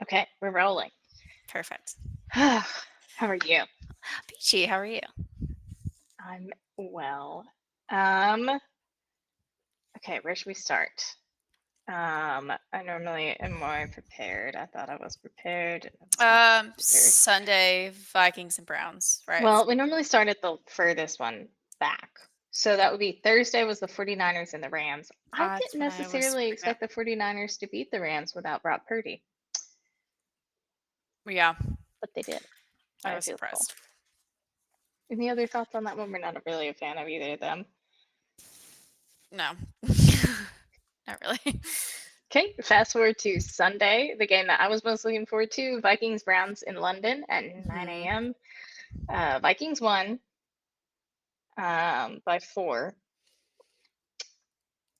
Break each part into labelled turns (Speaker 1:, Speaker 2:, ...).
Speaker 1: Okay, we're rolling.
Speaker 2: Perfect.
Speaker 1: How are you?
Speaker 2: Peachy, how are you?
Speaker 1: I'm well. Um, okay, where should we start? I normally am more prepared. I thought I was prepared. I was not prepared.
Speaker 2: Sunday, Vikings and Browns, right?
Speaker 1: Well, we normally start at the furthest one back. So that would be Thursday was the 49ers and the Rams. I
Speaker 2: That's
Speaker 1: didn't
Speaker 2: what I was.
Speaker 1: necessarily
Speaker 2: Yeah,
Speaker 1: expect the 49ers to beat the Rams without Brock Purdy,
Speaker 2: yeah,
Speaker 1: but they did.
Speaker 2: I
Speaker 1: I
Speaker 2: was
Speaker 1: feel cool.
Speaker 2: surprised.
Speaker 1: Any other thoughts on that one? We're not really a fan of either of them.
Speaker 2: No, not really.
Speaker 1: Okay, fast forward to Sunday, the game that I was most looking forward to, Vikings Browns in London at 9
Speaker 2: hmm
Speaker 1: a.m. Vikings won by 4,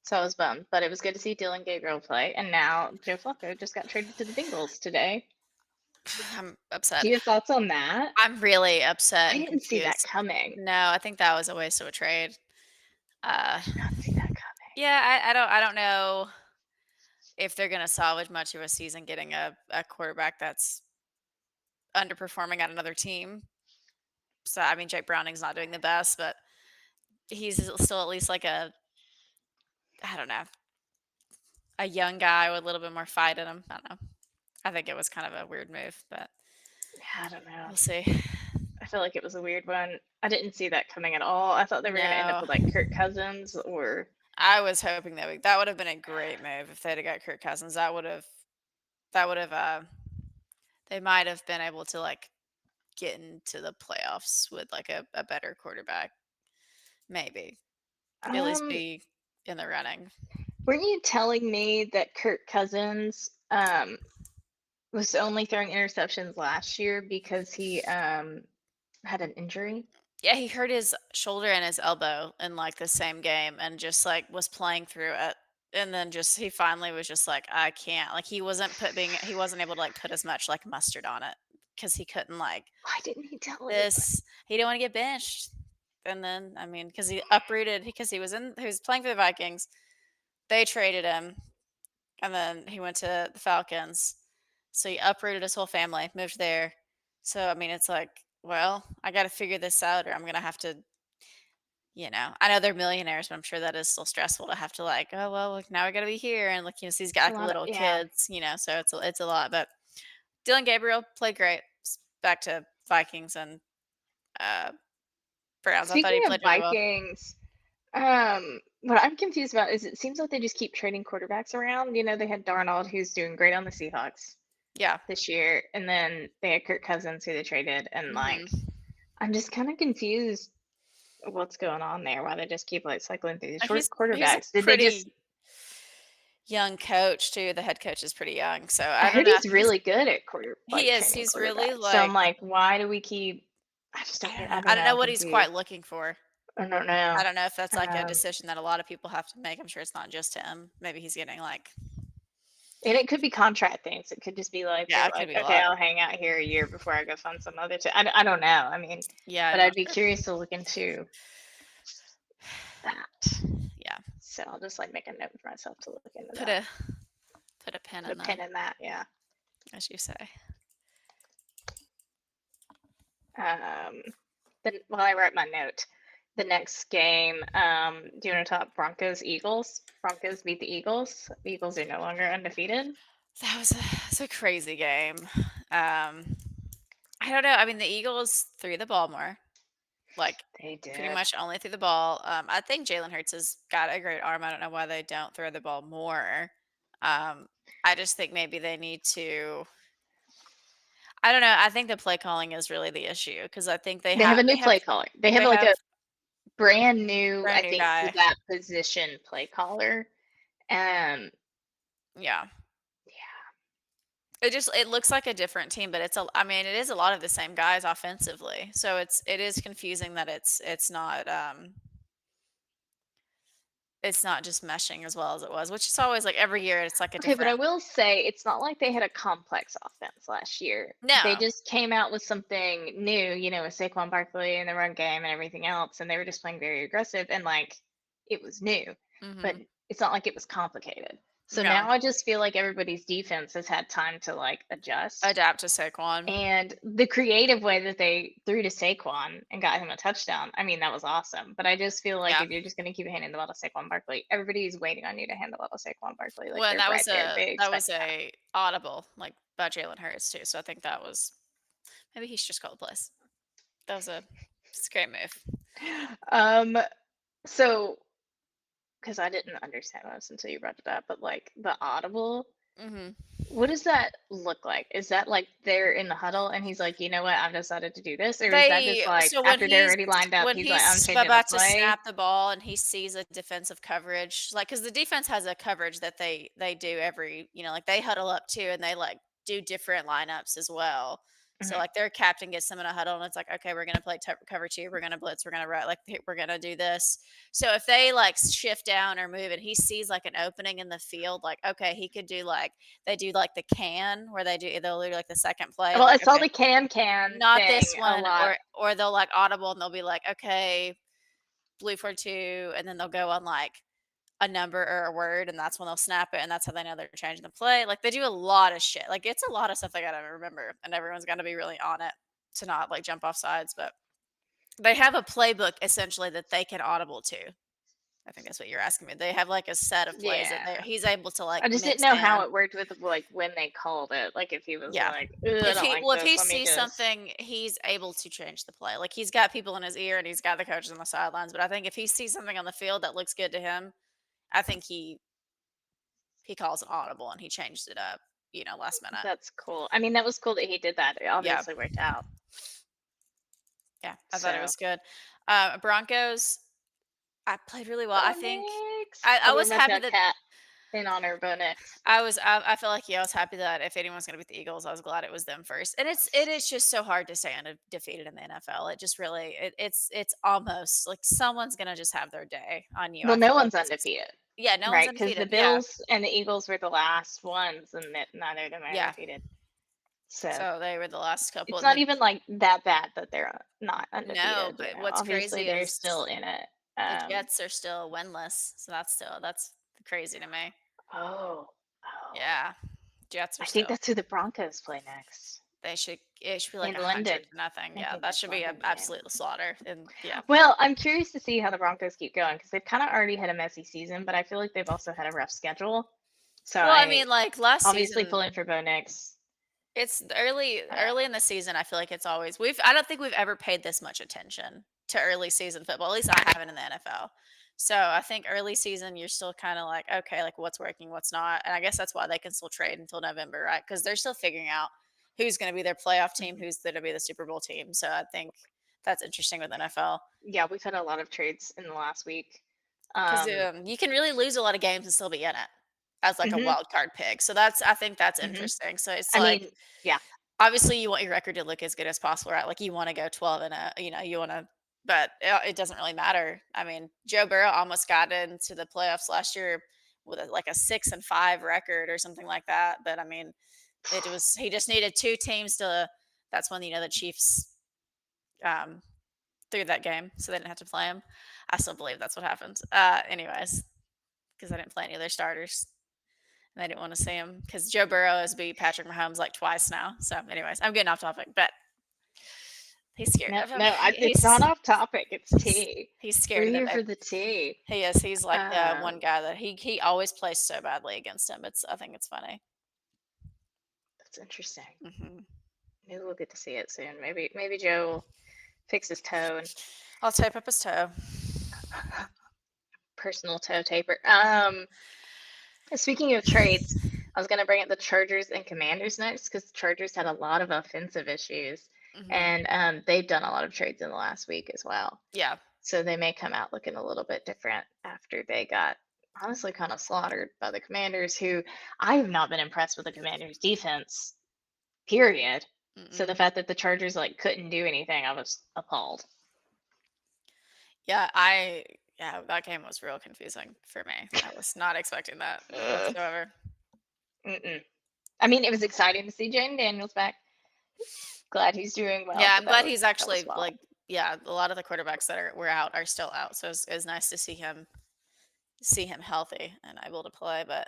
Speaker 1: so I was bummed, but it was good to see Dylan Gabriel play. And now Joe Flacco just got traded to the Bengals today.
Speaker 2: I'm
Speaker 1: Do
Speaker 2: upset.
Speaker 1: you have thoughts on that?
Speaker 2: I'm really upset
Speaker 1: I
Speaker 2: and
Speaker 1: didn't see that
Speaker 2: confused.
Speaker 1: coming.
Speaker 2: No, I think that was a waste of a trade.
Speaker 1: I
Speaker 2: Uh,
Speaker 1: did not see that coming.
Speaker 2: yeah, I don't know if they're gonna salvage much of a season getting a quarterback that's underperforming at another team. So I mean, Jake Browning's not doing the best, but he's still at least like I don't know, a young guy with a little bit more fight in him. I don't know. I think it was kind of a weird move, but
Speaker 1: Yeah, I don't know.
Speaker 2: we'll see.
Speaker 1: I feel like it was a weird one. I didn't see that coming at all. I thought they were going to end up
Speaker 2: No,
Speaker 1: with like Kirk Cousins or
Speaker 2: I was hoping that would have been a great move if they'd have got Kirk Cousins. That would have they might have been able to like get into the playoffs with like a better quarterback, maybe at least
Speaker 1: um
Speaker 2: be in the running.
Speaker 1: weren't you telling me that Kirk Cousins was only throwing interceptions last year because he had an injury?
Speaker 2: Yeah, he hurt his shoulder and his elbow in like the same game and just like was playing through it. And then just he finally was just like, I can't. Like he wasn't able to like put as much like mustard on it because he couldn't like
Speaker 1: Why didn't he tell anybody?
Speaker 2: this. He didn't want to get benched. And then I mean, because he uprooted because he was playing for the Vikings. They traded him and then he went to the Falcons. So he uprooted his whole family, moved there. So I mean, it's like, well, I got to figure this out, or I'm gonna have to, I know they're millionaires, but I'm sure that is still stressful to have to like, oh well, like, now I got to be here, and like, so he's got
Speaker 1: A
Speaker 2: like
Speaker 1: lot of
Speaker 2: little
Speaker 1: yeah.
Speaker 2: kids, so it's a lot. But Dylan Gabriel played great. Back to Vikings and uh, Browns. I thought he
Speaker 1: Speaking of
Speaker 2: played really well.
Speaker 1: Vikings, what I'm confused about is it seems like they just keep trading quarterbacks around. They had Darnold, who's doing great on the Seahawks
Speaker 2: Yeah.
Speaker 1: this year, and then they had Kirk Cousins, who they traded, and like
Speaker 2: hmm
Speaker 1: I'm just kind of confused what's going on there. Why they just keep like cycling through these short
Speaker 2: He's a
Speaker 1: quarterbacks? Did they just?
Speaker 2: pretty young coach too. The head coach is pretty young, so
Speaker 1: I
Speaker 2: I don't
Speaker 1: heard
Speaker 2: know.
Speaker 1: he's really good at
Speaker 2: He is.
Speaker 1: training
Speaker 2: He's really
Speaker 1: quarterbacks. So I'm
Speaker 2: like
Speaker 1: like, why do we keep? I just
Speaker 2: I
Speaker 1: don't
Speaker 2: don't
Speaker 1: get.
Speaker 2: know.
Speaker 1: I don't
Speaker 2: I
Speaker 1: know.
Speaker 2: don't know
Speaker 1: I'm
Speaker 2: what he's quite
Speaker 1: confused.
Speaker 2: looking for.
Speaker 1: I don't
Speaker 2: I
Speaker 1: know.
Speaker 2: don't know if that's like a
Speaker 1: Um,
Speaker 2: decision that a lot of people have to make. I'm sure it's not just him. Maybe he's getting like,
Speaker 1: and it could be contract things. It could just be like
Speaker 2: yeah,
Speaker 1: they're
Speaker 2: it could
Speaker 1: like,
Speaker 2: be a
Speaker 1: okay,
Speaker 2: lot.
Speaker 1: I'll hang out here a year before I go find some other. I don't know. I mean,
Speaker 2: Yeah,
Speaker 1: but
Speaker 2: I'm
Speaker 1: I'd
Speaker 2: not
Speaker 1: be
Speaker 2: sure.
Speaker 1: curious to look into that.
Speaker 2: Yeah,
Speaker 1: So I'll just like make a note for myself to look into
Speaker 2: put
Speaker 1: that.
Speaker 2: a put a pin
Speaker 1: Put a
Speaker 2: in that,
Speaker 1: pin in that. Yeah.
Speaker 2: as you say.
Speaker 1: Um, then while I write my note, the next game, do you want to talk Broncos Eagles? Broncos beat the Eagles. The Eagles are no longer undefeated.
Speaker 2: It's a crazy game. I don't know. I mean, the Eagles threw the ball more, like
Speaker 1: They
Speaker 2: pretty
Speaker 1: did.
Speaker 2: much only threw the ball. I think Jalen Hurts has got a great arm. I don't know why they don't throw the ball more. Um, I just think maybe they need to. I don't know. I think the play calling is really the issue because I think
Speaker 1: They have a new play caller. They have
Speaker 2: they
Speaker 1: like
Speaker 2: have
Speaker 1: a brand new,
Speaker 2: brand
Speaker 1: I
Speaker 2: new
Speaker 1: think, for
Speaker 2: guy.
Speaker 1: that position play caller. Um,
Speaker 2: Yeah.
Speaker 1: yeah.
Speaker 2: It looks like a different team, but I mean, it is a lot of the same guys offensively. So it is confusing that it's not just meshing as well as it was, which is always like every year it's like a
Speaker 1: Okay, but I
Speaker 2: different.
Speaker 1: will say it's not like they had a complex offense last year. They
Speaker 2: No.
Speaker 1: just came out with something new, with Saquon Barkley and the run game and everything else, and they were just playing very aggressive and like it was new, but
Speaker 2: Mhm.
Speaker 1: it's not like it was complicated. So
Speaker 2: No.
Speaker 1: now I just feel like everybody's defense has had time to like adjust.
Speaker 2: Adapt to Saquon.
Speaker 1: And the creative way that they threw to Saquon and got him a touchdown, I mean, that was awesome. But I just feel like
Speaker 2: Yeah.
Speaker 1: if you're just going to keep handing the ball to Saquon Barkley, everybody's waiting on you to hand the ball to Saquon Barkley. Like
Speaker 2: Well, and
Speaker 1: they're
Speaker 2: that
Speaker 1: right
Speaker 2: was
Speaker 1: there.
Speaker 2: a
Speaker 1: They
Speaker 2: that
Speaker 1: expect
Speaker 2: was a audible, like, by Jalen Hurts too, so I think that was maybe he should just call the plays. That was it's a great move.
Speaker 1: that. So because I didn't understand this until you brought it up, but like the audible,
Speaker 2: Mhm.
Speaker 1: what does that look like? Is that like they're in the huddle and he's like, you know what, I've decided to do this? Or is that just
Speaker 2: They
Speaker 1: like
Speaker 2: so
Speaker 1: after they're already lined up,
Speaker 2: when
Speaker 1: he's like, I'm
Speaker 2: he's
Speaker 1: changing the
Speaker 2: about to
Speaker 1: play?
Speaker 2: snap the ball and he sees a defensive coverage, like, because the defense has a coverage that they do every, like, they huddle up too, and they, like, do different lineups as well. So,
Speaker 1: Mhm.
Speaker 2: like, their captain gets them in a huddle, and it's like, "Okay, we're gonna play cover 2, we're gonna blitz, we're gonna like, we're gonna do this." So, if they, like, shift down or move and he sees, like, an opening in the field, like, okay, he could do, like they do, like, the can where they'll do, like, the second play,
Speaker 1: Well, I
Speaker 2: like,
Speaker 1: saw
Speaker 2: okay,
Speaker 1: the can
Speaker 2: not
Speaker 1: thing
Speaker 2: this
Speaker 1: a
Speaker 2: one,
Speaker 1: lot.
Speaker 2: or they'll, like, audible and they'll be like, "Okay, blue for 2," and then they'll go on, like, a number or a word, and that's when they'll snap it, and that's how they know they're changing the play. Like, they do a lot of shit. Like, it's a lot of stuff they gotta remember, and everyone's gotta be really on it to not, like, jump off sides, but they have a playbook essentially that they can audible to. I think that's what you're asking me. They have, like, a set of plays that
Speaker 1: Yeah.
Speaker 2: he's able to, like,
Speaker 1: I just didn't
Speaker 2: mix
Speaker 1: know how
Speaker 2: in.
Speaker 1: it worked with like when they called it. Like if he was
Speaker 2: Yeah.
Speaker 1: like, "Ugh, I don't like
Speaker 2: If
Speaker 1: this.
Speaker 2: he
Speaker 1: Let me
Speaker 2: sees
Speaker 1: just."
Speaker 2: something, he's able to change the play. Like, he's got people in his ear and he's got the coaches on the sidelines, but I think if he sees something on the field that looks good to him, I think he calls an audible and he changed it up, last minute.
Speaker 1: That's cool. I mean, that was cool that he did that. It
Speaker 2: Yeah.
Speaker 1: obviously worked out.
Speaker 2: Yeah, I thought it
Speaker 1: So,
Speaker 2: was good. Broncos, I played really well.
Speaker 1: Bo
Speaker 2: I think
Speaker 1: Nix.
Speaker 2: I
Speaker 1: I
Speaker 2: was
Speaker 1: wrote my
Speaker 2: happy
Speaker 1: duck
Speaker 2: that
Speaker 1: hat in honor of Bo Nix.
Speaker 2: I feel like, yeah, I was happy that if anyone's gonna beat the Eagles, I was glad it was them first. And it is just so hard to stay undefeated in the NFL. It just really it's almost like someone's gonna just have their day on you.
Speaker 1: Well,
Speaker 2: I
Speaker 1: no
Speaker 2: feel like
Speaker 1: one's
Speaker 2: it's
Speaker 1: undefeated,
Speaker 2: yeah, no one's
Speaker 1: right? Because the
Speaker 2: undefeated. Yeah.
Speaker 1: Bills and the Eagles were the last ones, and neither of them are
Speaker 2: Yeah.
Speaker 1: undefeated. So
Speaker 2: So they were the last couple
Speaker 1: it's
Speaker 2: and
Speaker 1: not
Speaker 2: the
Speaker 1: even like that bad that they're not
Speaker 2: no,
Speaker 1: undefeated.
Speaker 2: but what's
Speaker 1: Obviously
Speaker 2: crazy
Speaker 1: they're
Speaker 2: is
Speaker 1: still in it.
Speaker 2: the Jets are still winless. So that's crazy to me.
Speaker 1: Oh, oh.
Speaker 2: Yeah. Jets are
Speaker 1: I think
Speaker 2: still
Speaker 1: that's who the Broncos play next
Speaker 2: it should be like
Speaker 1: in
Speaker 2: 100
Speaker 1: London.
Speaker 2: to nothing.
Speaker 1: I
Speaker 2: Yeah,
Speaker 1: think
Speaker 2: that
Speaker 1: that's
Speaker 2: should be an
Speaker 1: London game.
Speaker 2: absolute slaughter. And yeah.
Speaker 1: Well, I'm curious to see how the Broncos keep going because they've kind of already had a messy season, but I feel like they've also had a rough schedule. So
Speaker 2: Well, I
Speaker 1: I
Speaker 2: mean, like last
Speaker 1: obviously
Speaker 2: season,
Speaker 1: pulling for Bo Nix.
Speaker 2: it's early
Speaker 1: Uh,
Speaker 2: in the season. I feel like it's always I don't think we've ever paid this much attention to early season football. At least I haven't in the NFL. So I think early season, you're still kind of like, okay, like what's working, what's not, and I guess that's why they can still trade until November, right? Because they're still figuring out who's going to be their playoff team,
Speaker 1: mhm.
Speaker 2: who's going to be the Super Bowl team. So I think that's interesting with NFL.
Speaker 1: Yeah, we've had a lot of trades in the last week.
Speaker 2: 'Cause,
Speaker 1: Um,
Speaker 2: you can really lose a lot of games and still be in it as, like, a
Speaker 1: mhm,
Speaker 2: wild card pick, so I think that's
Speaker 1: mhm.
Speaker 2: interesting, so it's
Speaker 1: I
Speaker 2: like,
Speaker 1: mean, yeah.
Speaker 2: obviously, you want your record to look as good as possible, right? Like, you wanna go 12 and you wanna but, it doesn't really matter. I mean, Joe Burrow almost got into the playoffs last year with a 6-5 record or something like that, but, I mean, it was he just needed 2 teams to that's when, the Chiefs, um through that game, so they didn't have to play him. I still believe that's what happened. Anyways, because I didn't play any of their starters, and I didn't want to see him because Joe Burrow has beat Patrick Mahomes like twice now. So, anyways, I'm getting off topic, but he's scared
Speaker 1: No,
Speaker 2: of him.
Speaker 1: no, it's not off topic. It's tea.
Speaker 2: He's
Speaker 1: We're
Speaker 2: scared of them.
Speaker 1: here for the tea.
Speaker 2: He is. He's like the one
Speaker 1: Um,
Speaker 2: guy that he always plays so badly against him. I think it's funny.
Speaker 1: that's interesting.
Speaker 2: Hmm.
Speaker 1: Maybe we'll get to see it soon. Maybe Joe will fix his toe and
Speaker 2: I'll tape up his toe.
Speaker 1: personal toe taper. Speaking of trades, I was gonna bring up the Chargers and Commanders next because the Chargers had a lot of offensive issues,
Speaker 2: Hmm.
Speaker 1: and they've done a lot of trades in the last week as well.
Speaker 2: Yeah.
Speaker 1: So they may come out looking a little bit different after they got honestly kind of slaughtered by the Commanders, who I have not been impressed with the Commanders' defense. Period. So the
Speaker 2: Mm-mm.
Speaker 1: fact that the Chargers like couldn't do anything, I was appalled.
Speaker 2: Yeah. Yeah, that game was real confusing for me. I was not expecting that
Speaker 1: Ugh.
Speaker 2: whatsoever.
Speaker 1: Mm-mm. I mean, it was exciting to see Jaden Daniels back. Glad he's doing well,
Speaker 2: Yeah,
Speaker 1: but
Speaker 2: I'm glad he's
Speaker 1: that was
Speaker 2: actually
Speaker 1: wild.
Speaker 2: like yeah, a lot of the quarterbacks that were out are still out. So it's nice to see him healthy and able to play. But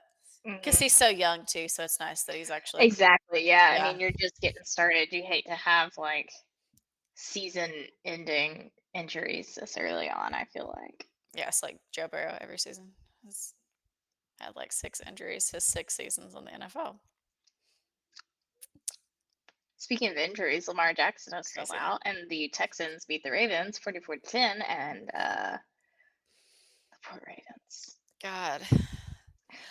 Speaker 2: 'Cause
Speaker 1: Hmm.
Speaker 2: he's so young too, so it's nice that he's actually
Speaker 1: Exactly. Yeah. I
Speaker 2: yeah.
Speaker 1: mean, you're just getting started. You hate to have like season-ending injuries this early on, I feel like.
Speaker 2: Yeah, it's like Joe Burrow every season has had, like, 6 injuries his 6 seasons in the NFL.
Speaker 1: Speaking of injuries, Lamar Jackson is still
Speaker 2: Crazy.
Speaker 1: out, and the Texans beat the Ravens 44-10, and the poor Ravens.
Speaker 2: God.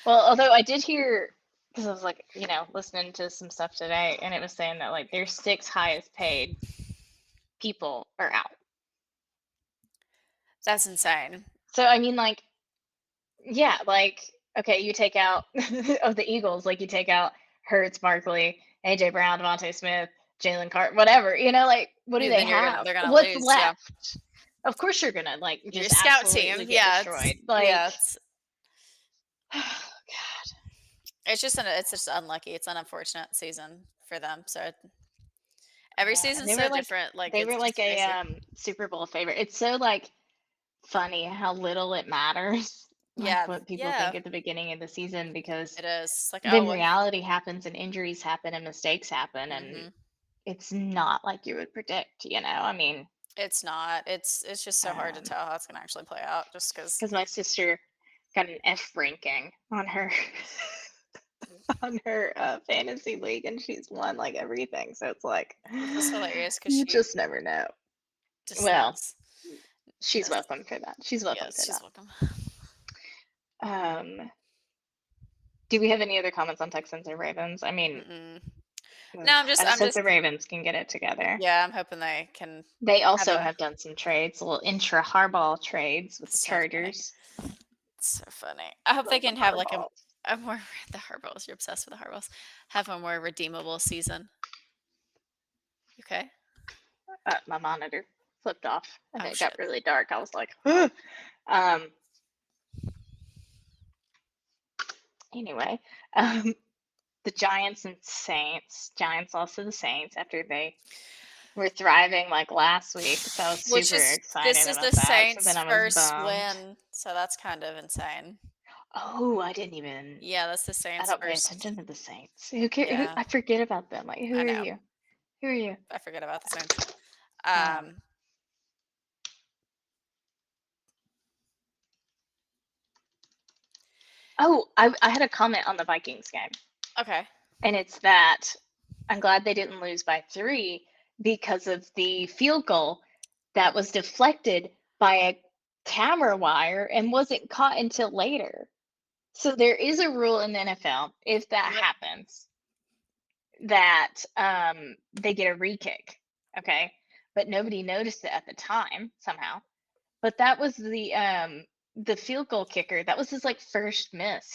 Speaker 1: Well, although I did hear, because I was like, listening to some stuff today, and it was saying that like their six highest paid people are out.
Speaker 2: That's insane.
Speaker 1: So I mean, like, yeah, like, okay, you take out of the Eagles, like you take out Hurts, Barkley, AJ Brown, Devontae Smith, Jalen Carter, whatever, like what do
Speaker 2: Yeah,
Speaker 1: they
Speaker 2: then
Speaker 1: have?
Speaker 2: they're gonna
Speaker 1: What's
Speaker 2: lose, yeah.
Speaker 1: left? Of course you're gonna like
Speaker 2: Your
Speaker 1: just
Speaker 2: scout
Speaker 1: absolutely
Speaker 2: team,
Speaker 1: get
Speaker 2: yeah,
Speaker 1: destroyed.
Speaker 2: it's
Speaker 1: Like,
Speaker 2: yeah, it's just unlucky. It's an unfortunate season for them. So every
Speaker 1: yeah, and
Speaker 2: season's so different. Like
Speaker 1: they
Speaker 2: it's
Speaker 1: were like
Speaker 2: just
Speaker 1: a
Speaker 2: crazy.
Speaker 1: Super Bowl favorite. It's so like funny how little it matters, like
Speaker 2: Yeah,
Speaker 1: what people think
Speaker 2: yeah,
Speaker 1: at the beginning of the season, because
Speaker 2: it is. It's like, oh
Speaker 1: then
Speaker 2: well,
Speaker 1: reality happens and injuries happen and mistakes happen, and
Speaker 2: hmm
Speaker 1: it's not like you would predict. I mean,
Speaker 2: it's not. It's just so hard to
Speaker 1: um,
Speaker 2: tell how it's gonna actually play out. Just because
Speaker 1: because my sister got an F ranking on her on her fantasy league, and she's won like everything. So it's like
Speaker 2: it's just hilarious because
Speaker 1: you
Speaker 2: she
Speaker 1: just never know.
Speaker 2: just
Speaker 1: Well,
Speaker 2: knows.
Speaker 1: she's
Speaker 2: Knows.
Speaker 1: welcome for that. She's welcome
Speaker 2: Yes,
Speaker 1: for
Speaker 2: she's
Speaker 1: that.
Speaker 2: welcome.
Speaker 1: Do we have any other comments on Texans or Ravens? I mean,
Speaker 2: Mm-mm. No,
Speaker 1: ugh, I just
Speaker 2: I'm
Speaker 1: hope
Speaker 2: just
Speaker 1: the Ravens can get it together.
Speaker 2: yeah. I'm hoping they can
Speaker 1: They
Speaker 2: have
Speaker 1: also
Speaker 2: a.
Speaker 1: have done some trades, little intra Harbaugh trades with the
Speaker 2: So funny.
Speaker 1: Chargers.
Speaker 2: So funny. I hope they
Speaker 1: Love
Speaker 2: can
Speaker 1: them
Speaker 2: have like
Speaker 1: Harbaughs.
Speaker 2: a more the Harballs. You're obsessed with the Harballs. Have a more redeemable season. Okay.
Speaker 1: My monitor flipped off and
Speaker 2: Oh
Speaker 1: it got
Speaker 2: shit.
Speaker 1: really dark. I was like, "Ugh." um, anyway, um, the Giants and Saints. Giants lost to the Saints after they were thriving like last week. So I was
Speaker 2: Which
Speaker 1: super
Speaker 2: is this
Speaker 1: excited
Speaker 2: is
Speaker 1: about
Speaker 2: the
Speaker 1: that. So then
Speaker 2: Saints'
Speaker 1: I was
Speaker 2: first
Speaker 1: bummed.
Speaker 2: win, so that's kind of insane.
Speaker 1: Oh, I didn't even.
Speaker 2: Yeah, that's the
Speaker 1: I
Speaker 2: Saints'
Speaker 1: don't pay
Speaker 2: first.
Speaker 1: attention to the Saints. Who care?
Speaker 2: Yeah,
Speaker 1: I forget about them. Like, who
Speaker 2: I
Speaker 1: are
Speaker 2: know.
Speaker 1: you? Who are you?
Speaker 2: I forget about the Saints.
Speaker 1: Um,
Speaker 2: Um,
Speaker 1: oh, I had a comment on the Vikings game,
Speaker 2: okay.
Speaker 1: and it's that I'm glad they didn't lose by 3 because of the field goal that was deflected by a camera wire and wasn't caught until later. So there is a rule in the NFL, if that
Speaker 2: What?
Speaker 1: happens, that they get a re-kick. Okay, but nobody noticed it at the time somehow. But that was the field goal kicker. That was his like first miss.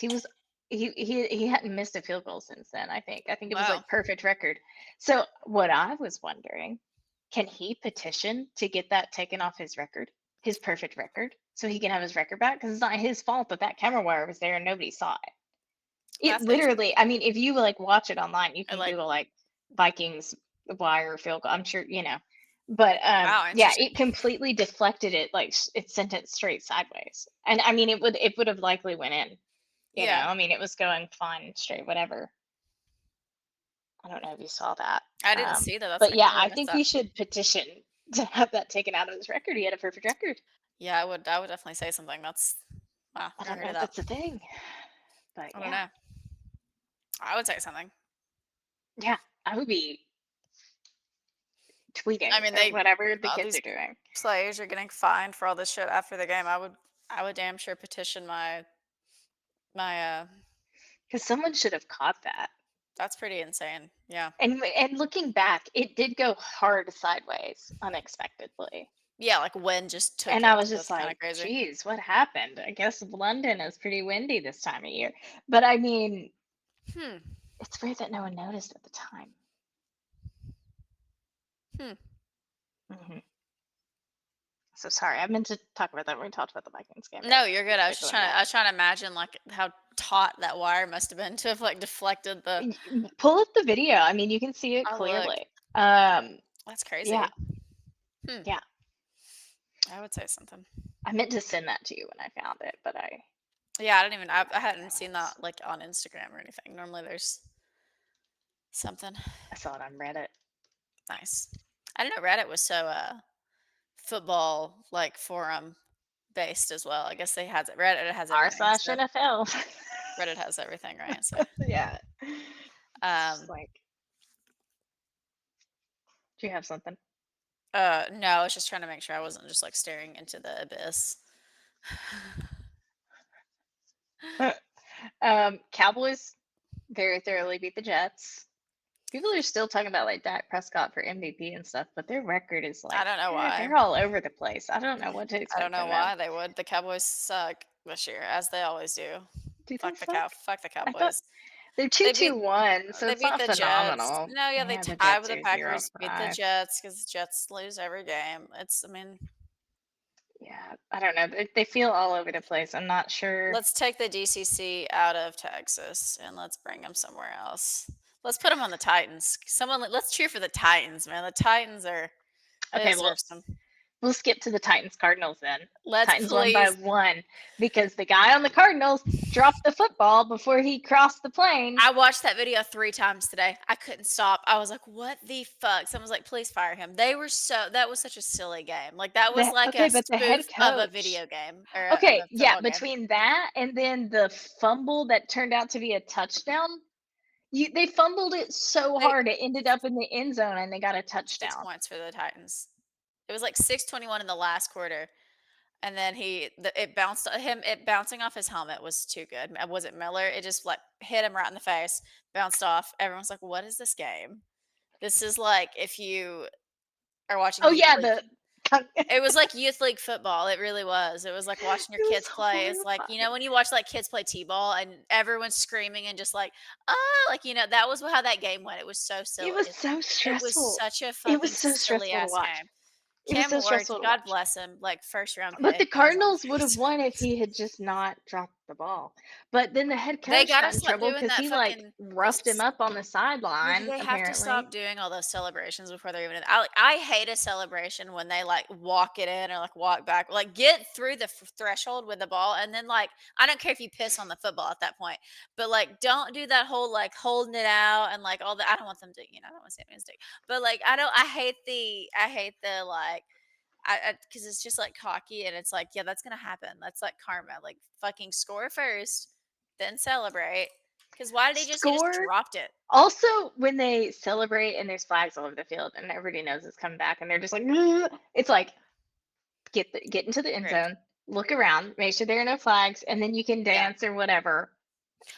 Speaker 1: He hadn't missed a field goal since then, I think. I think it was
Speaker 2: Wow.
Speaker 1: like perfect record. So what I was wondering, can he petition to get that taken off his record, his perfect record, so he can have his record back? Because it's not his fault that that camera wire was there and nobody saw it. It
Speaker 2: That's interesting.
Speaker 1: literally, I mean, if you like watch it online, you
Speaker 2: I
Speaker 1: can
Speaker 2: like
Speaker 1: Google like Vikings wire field goal. I'm sure, But
Speaker 2: wow,
Speaker 1: yeah,
Speaker 2: interesting.
Speaker 1: it completely deflected it, like it sent it straight sideways. And I mean, it would have likely went in.
Speaker 2: Yeah.
Speaker 1: I mean, it was going fine, straight, whatever. I don't know if you saw that.
Speaker 2: I didn't see that. That's
Speaker 1: But
Speaker 2: I
Speaker 1: yeah,
Speaker 2: completely
Speaker 1: I
Speaker 2: missed
Speaker 1: think
Speaker 2: that.
Speaker 1: he should petition to have that taken out of his record. He had a perfect record.
Speaker 2: Yeah, I would definitely say something. That's wow,
Speaker 1: I
Speaker 2: never
Speaker 1: don't
Speaker 2: heard
Speaker 1: know
Speaker 2: of
Speaker 1: if
Speaker 2: that.
Speaker 1: that's a thing, but
Speaker 2: I don't
Speaker 1: yeah,
Speaker 2: know. I would say something.
Speaker 1: yeah, I would be tweeting
Speaker 2: I mean,
Speaker 1: or whatever the
Speaker 2: all
Speaker 1: kids
Speaker 2: these
Speaker 1: are doing.
Speaker 2: players are getting fined for all this shit after the game. I would damn sure petition my.
Speaker 1: Because someone should have caught that.
Speaker 2: That's pretty insane. Yeah.
Speaker 1: And looking back, it did go hard sideways unexpectedly.
Speaker 2: Yeah, like wind just took
Speaker 1: And I
Speaker 2: it.
Speaker 1: was
Speaker 2: So
Speaker 1: just
Speaker 2: that's kind of
Speaker 1: like,
Speaker 2: crazy.
Speaker 1: geez, what happened? I guess London is pretty windy this time of year. But I mean,
Speaker 2: Hmm.
Speaker 1: it's weird that no one noticed at the time.
Speaker 2: Hmm.
Speaker 1: Hmm. So sorry, I meant to talk about that when we talked about the Vikings game, but
Speaker 2: No, you're good.
Speaker 1: we're doing
Speaker 2: I
Speaker 1: that.
Speaker 2: was trying to imagine like how taut that wire must have been to have like deflected the.
Speaker 1: Pull up the video. I mean, you can see it
Speaker 2: I'll look.
Speaker 1: clearly. Um,
Speaker 2: That's
Speaker 1: yeah,
Speaker 2: crazy. Hmm.
Speaker 1: yeah.
Speaker 2: I would say something.
Speaker 1: I meant to send that to you when I found it, but I
Speaker 2: Yeah, I didn't even. I
Speaker 1: I don't
Speaker 2: hadn't
Speaker 1: know what
Speaker 2: seen
Speaker 1: else.
Speaker 2: that like on Instagram or anything. Normally, there's something
Speaker 1: I saw it on Reddit.
Speaker 2: nice. I didn't know Reddit was so football like forum based as well. I guess they has Reddit has
Speaker 1: R
Speaker 2: everything.
Speaker 1: slash
Speaker 2: So
Speaker 1: NFL.
Speaker 2: Reddit has everything, right? So
Speaker 1: Yeah. It's just
Speaker 2: um
Speaker 1: like, do you have something?
Speaker 2: no, I was just trying to make sure I wasn't just like staring into the abyss.
Speaker 1: Cowboys very thoroughly beat the Jets. People are still talking about like Dak Prescott for MVP and stuff, but their record is
Speaker 2: I
Speaker 1: like
Speaker 2: don't know why.
Speaker 1: they're all over the place. I don't know what to
Speaker 2: I don't
Speaker 1: expect
Speaker 2: know
Speaker 1: from them.
Speaker 2: why they would. The Cowboys suck this year, as they always do.
Speaker 1: Do they suck?
Speaker 2: Fuck the
Speaker 1: I thought
Speaker 2: Cowboys.
Speaker 1: they're two
Speaker 2: They
Speaker 1: two
Speaker 2: beat
Speaker 1: one, so
Speaker 2: they
Speaker 1: it's
Speaker 2: beat
Speaker 1: not
Speaker 2: the Jets.
Speaker 1: phenomenal.
Speaker 2: No, yeah, they
Speaker 1: Yeah, the
Speaker 2: tied
Speaker 1: Jets
Speaker 2: with the
Speaker 1: are zero
Speaker 2: Packers, beat the
Speaker 1: five.
Speaker 2: Jets because the Jets lose every game. It's, I mean,
Speaker 1: Yeah, I don't know. They feel all over the place. I'm not sure.
Speaker 2: let's take the DCC out of Texas and let's bring them somewhere else. Let's put them on the Titans. Let's cheer for the Titans, man. The Titans are, they
Speaker 1: Okay, well,
Speaker 2: deserve some.
Speaker 1: we'll skip to the Titans Cardinals then.
Speaker 2: Let's
Speaker 1: Titans won by
Speaker 2: please.
Speaker 1: one because the guy on the Cardinals dropped the football before he crossed the plane.
Speaker 2: I watched that video 3 times today. I couldn't stop. I was like, "What the fuck?" Someone was like, "Please fire him." They were so that was such a silly game. Like that was like
Speaker 1: Okay,
Speaker 2: a
Speaker 1: but the head
Speaker 2: spoof of a
Speaker 1: coach.
Speaker 2: video game or of
Speaker 1: Okay,
Speaker 2: a
Speaker 1: yeah,
Speaker 2: football game.
Speaker 1: between that and then the fumble that turned out to be a touchdown, they fumbled it so
Speaker 2: They
Speaker 1: hard it ended up in the end zone and they got a
Speaker 2: 6
Speaker 1: touchdown.
Speaker 2: points for the Titans. It was like 6:21 in the last quarter, and then it bounced him. It bouncing off his helmet was too good. Was it Miller? It just like hit him right in the face, bounced off. Everyone's like, "What is this game?" This is like if you are watching
Speaker 1: Oh
Speaker 2: youth
Speaker 1: yeah,
Speaker 2: league.
Speaker 1: the
Speaker 2: It was like youth league football, it really was. It was like watching your
Speaker 1: it was
Speaker 2: kids play. It's like, you know,
Speaker 1: horrifying.
Speaker 2: when you watch, like, kids play T-ball and everyone's screaming and just like, "Ah," like, that was how that game went. It was so
Speaker 1: It was
Speaker 2: silly.
Speaker 1: so
Speaker 2: It was
Speaker 1: stressful.
Speaker 2: such a
Speaker 1: It was
Speaker 2: fucking
Speaker 1: so
Speaker 2: silly
Speaker 1: stressful to
Speaker 2: ass
Speaker 1: watch.
Speaker 2: game.
Speaker 1: It was
Speaker 2: Cam
Speaker 1: so
Speaker 2: Ward,
Speaker 1: stressful to
Speaker 2: God
Speaker 1: watch.
Speaker 2: bless him, like, first round
Speaker 1: But the
Speaker 2: pick, and he's on
Speaker 1: Cardinals
Speaker 2: the
Speaker 1: would have
Speaker 2: Titans.
Speaker 1: won if he had just not dropped the ball. But then the head
Speaker 2: They
Speaker 1: coach
Speaker 2: gotta
Speaker 1: got in
Speaker 2: stop
Speaker 1: trouble
Speaker 2: doing
Speaker 1: because
Speaker 2: that
Speaker 1: he like
Speaker 2: fucking
Speaker 1: roughed him
Speaker 2: this
Speaker 1: up on the sideline,
Speaker 2: they have to
Speaker 1: apparently.
Speaker 2: stop doing all those celebrations before they're even in. I hate a celebration when they like walk it in or like walk back. Like get through the threshold with the ball, and then like I don't care if you piss on the football at that point, but like don't do that whole like holding it out and like all that. I don't want them to, I don't want to say mistake, but like I don't. I hate the like. I because it's just like cocky and it's like yeah that's gonna happen. That's like karma. Like fucking score first, then celebrate. Because why did he just
Speaker 1: Score.
Speaker 2: dropped it?
Speaker 1: Also, when they celebrate and there's flags all over the field and everybody knows it's coming back and they're just like, "Ugh," it's like get into the end
Speaker 2: Rude.
Speaker 1: zone, look around, make sure there are no flags, and then you can
Speaker 2: Yeah.
Speaker 1: dance or whatever.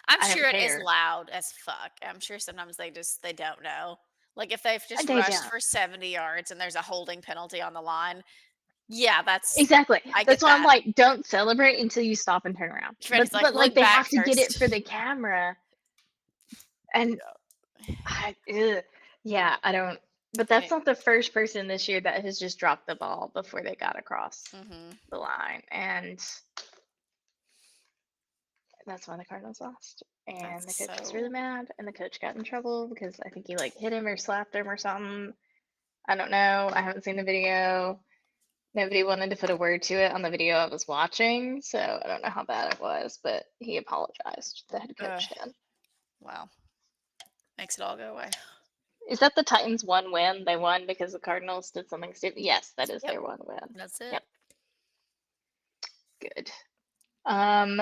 Speaker 2: I'm
Speaker 1: I don't
Speaker 2: sure it is
Speaker 1: care.
Speaker 2: loud as fuck. I'm sure sometimes they don't know. Like if they've just
Speaker 1: They
Speaker 2: rushed
Speaker 1: don't.
Speaker 2: for 70 yards and there's a holding penalty on the line. Yeah,
Speaker 1: Exactly.
Speaker 2: I
Speaker 1: That's
Speaker 2: get
Speaker 1: why I'm
Speaker 2: that.
Speaker 1: like, don't celebrate until you stop and turn around. But
Speaker 2: Trinity's like,
Speaker 1: but like
Speaker 2: look
Speaker 1: they
Speaker 2: back
Speaker 1: have to get it for
Speaker 2: first.
Speaker 1: the camera, and
Speaker 2: Yeah.
Speaker 1: ugh. Yeah, I don't. But
Speaker 2: I
Speaker 1: that's
Speaker 2: mean,
Speaker 1: not the first person this year that has just dropped the ball before they got across
Speaker 2: hmm
Speaker 1: the line, and that's why the Cardinals lost. And the
Speaker 2: that's
Speaker 1: coach was really
Speaker 2: so
Speaker 1: mad, and the coach got in trouble because I think he like hit him or slapped him or something. I don't know. I haven't seen the video. Nobody wanted to put a word to it on the video I was watching, so I don't know how bad it was, but he apologized. The head
Speaker 2: uh,
Speaker 1: coach did.
Speaker 2: wow. Makes it all go away.
Speaker 1: Is that the Titans' one win? They won because the Cardinals did something stupid. Yes, that is
Speaker 2: Yep,
Speaker 1: their one win.
Speaker 2: that's it.
Speaker 1: Yep, good. Um,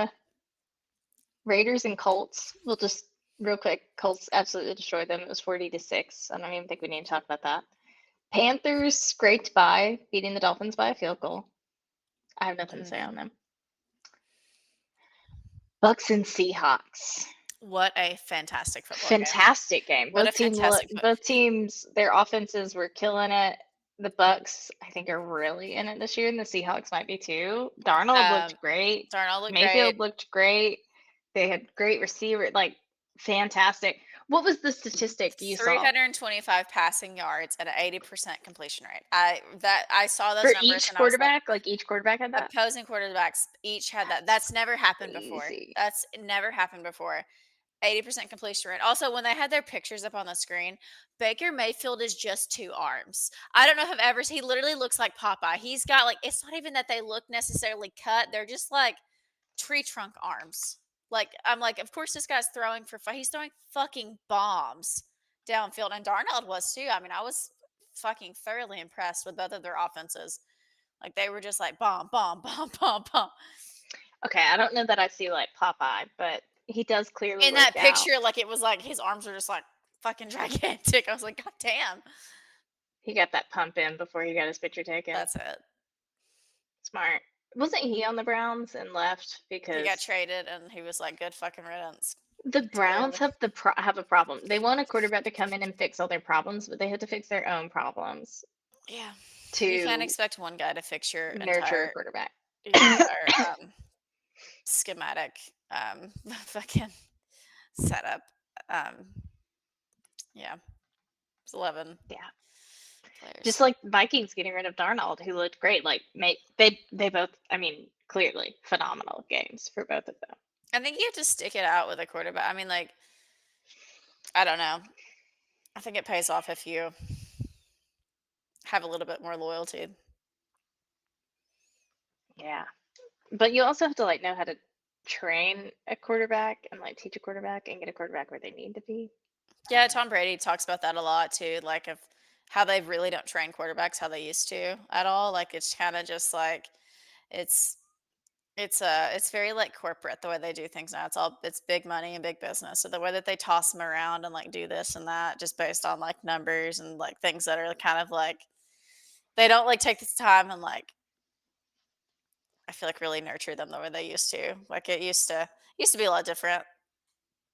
Speaker 1: Raiders and Colts. We'll just real quick. Colts absolutely destroyed them. It was 40-6. I don't even think we need to talk about that. Panthers scraped by, beating the Dolphins by a field goal. I have nothing to say on
Speaker 2: hmm
Speaker 1: them. Bucks and Seahawks.
Speaker 2: What a fantastic football game.
Speaker 1: Fantastic game.
Speaker 2: What a fantastic foot.
Speaker 1: Both teams, their offenses were killing it. The Bucks, I think, are really in it this year, and the Seahawks might be too. Darnold
Speaker 2: Um,
Speaker 1: looked great.
Speaker 2: Darnold looked great.
Speaker 1: Mayfield looked great. They had great receiver, like fantastic. What was the statistic you saw
Speaker 2: 325 passing yards at an 80% completion rate. I saw those
Speaker 1: for
Speaker 2: numbers
Speaker 1: each
Speaker 2: and I was like,
Speaker 1: quarterback? Like each quarterback had that?
Speaker 2: opposing quarterbacks each had that.
Speaker 1: That's
Speaker 2: That's never happened before.
Speaker 1: crazy.
Speaker 2: That's never happened before. 80% completion rate. Also, when they had their pictures up on the screen, Baker Mayfield is just two arms. I don't know if I've ever he literally looks like Popeye. He's got like it's not even that they look necessarily cut. They're just like tree trunk arms. Like, I'm like, of course this guy's throwing he's throwing fucking bombs downfield, and Darnold was too. I mean, I was fucking thoroughly impressed with both of their offenses. Like they were just like bomb, bomb, bomb, bomb, bomb.
Speaker 1: Okay, I don't know that I see like Popeye, but he does clearly
Speaker 2: In
Speaker 1: work
Speaker 2: that
Speaker 1: out.
Speaker 2: picture, like it was like his arms were just like fucking gigantic. I was like, God damn.
Speaker 1: He got that pump in before he got his picture taken.
Speaker 2: That's it.
Speaker 1: Smart. Wasn't he on the Browns and left
Speaker 2: He got
Speaker 1: because
Speaker 2: traded and he was like, good fucking riddance.
Speaker 1: the Browns
Speaker 2: Clearly.
Speaker 1: have a problem. They want a quarterback to come in and fix all their problems, but they have to fix their own problems
Speaker 2: Yeah. You can't
Speaker 1: to
Speaker 2: expect one guy to fix
Speaker 1: nurture a quarterback.
Speaker 2: your entire schematic fucking setup. Um yeah. It's 11
Speaker 1: Yeah.
Speaker 2: players.
Speaker 1: Just like Vikings getting rid of Darnold, who looked great. Like they both, I mean, clearly phenomenal games for both of them.
Speaker 2: I think you have to stick it out with a quarterback. I mean, like, I don't know. I think it pays off if you have a little bit more loyalty.
Speaker 1: Yeah. But you also have to like know how to train a quarterback and like teach a quarterback and get a quarterback where they need to be.
Speaker 2: Yeah, Tom Brady talks about that a lot too, like of how they really don't train quarterbacks how they used to at all. Like it's kind of just like it's it's very like corporate the way they do things now. It's big money and big business. So the way that they toss them around and like do this and that just based on like numbers and like things that are kind of like they don't like take this time and like I feel like really nurture them the way they used to. Like it used to be a lot different.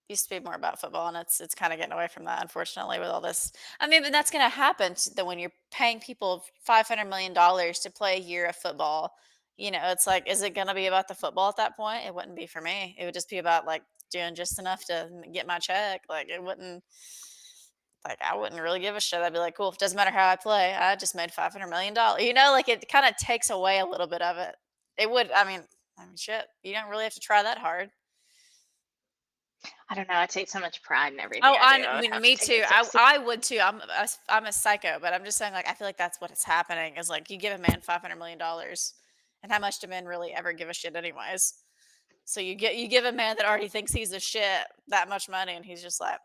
Speaker 2: Used to be more about football, and it's kind of getting away from that, unfortunately, with all this. I mean, but that's going to happen when you're paying people $500 million to play a year of football. You know, it's like, is it going to be about the football at that point? It wouldn't be for me. It would just be about like doing just enough to get my check. Like it wouldn't. Like I wouldn't really give a shit. I'd be like, cool. It doesn't matter how I play. I just made $500 million. You know, like it kind of takes away a little bit of it. It would. I mean, shit. You don't really have to try that hard.
Speaker 1: I don't know. I take so much pride in everything
Speaker 2: Oh,
Speaker 1: I do.
Speaker 2: I
Speaker 1: I would
Speaker 2: mean,
Speaker 1: have to
Speaker 2: me
Speaker 1: take
Speaker 2: too.
Speaker 1: it
Speaker 2: I
Speaker 1: seriously.
Speaker 2: I would too. I'm a psycho, but I'm just saying, like, I feel like that's what is happening. Is like you give a man $500 million, and how much do men really ever give a shit, anyways? So you give a man that already thinks he's a shit that much money, and he's just like,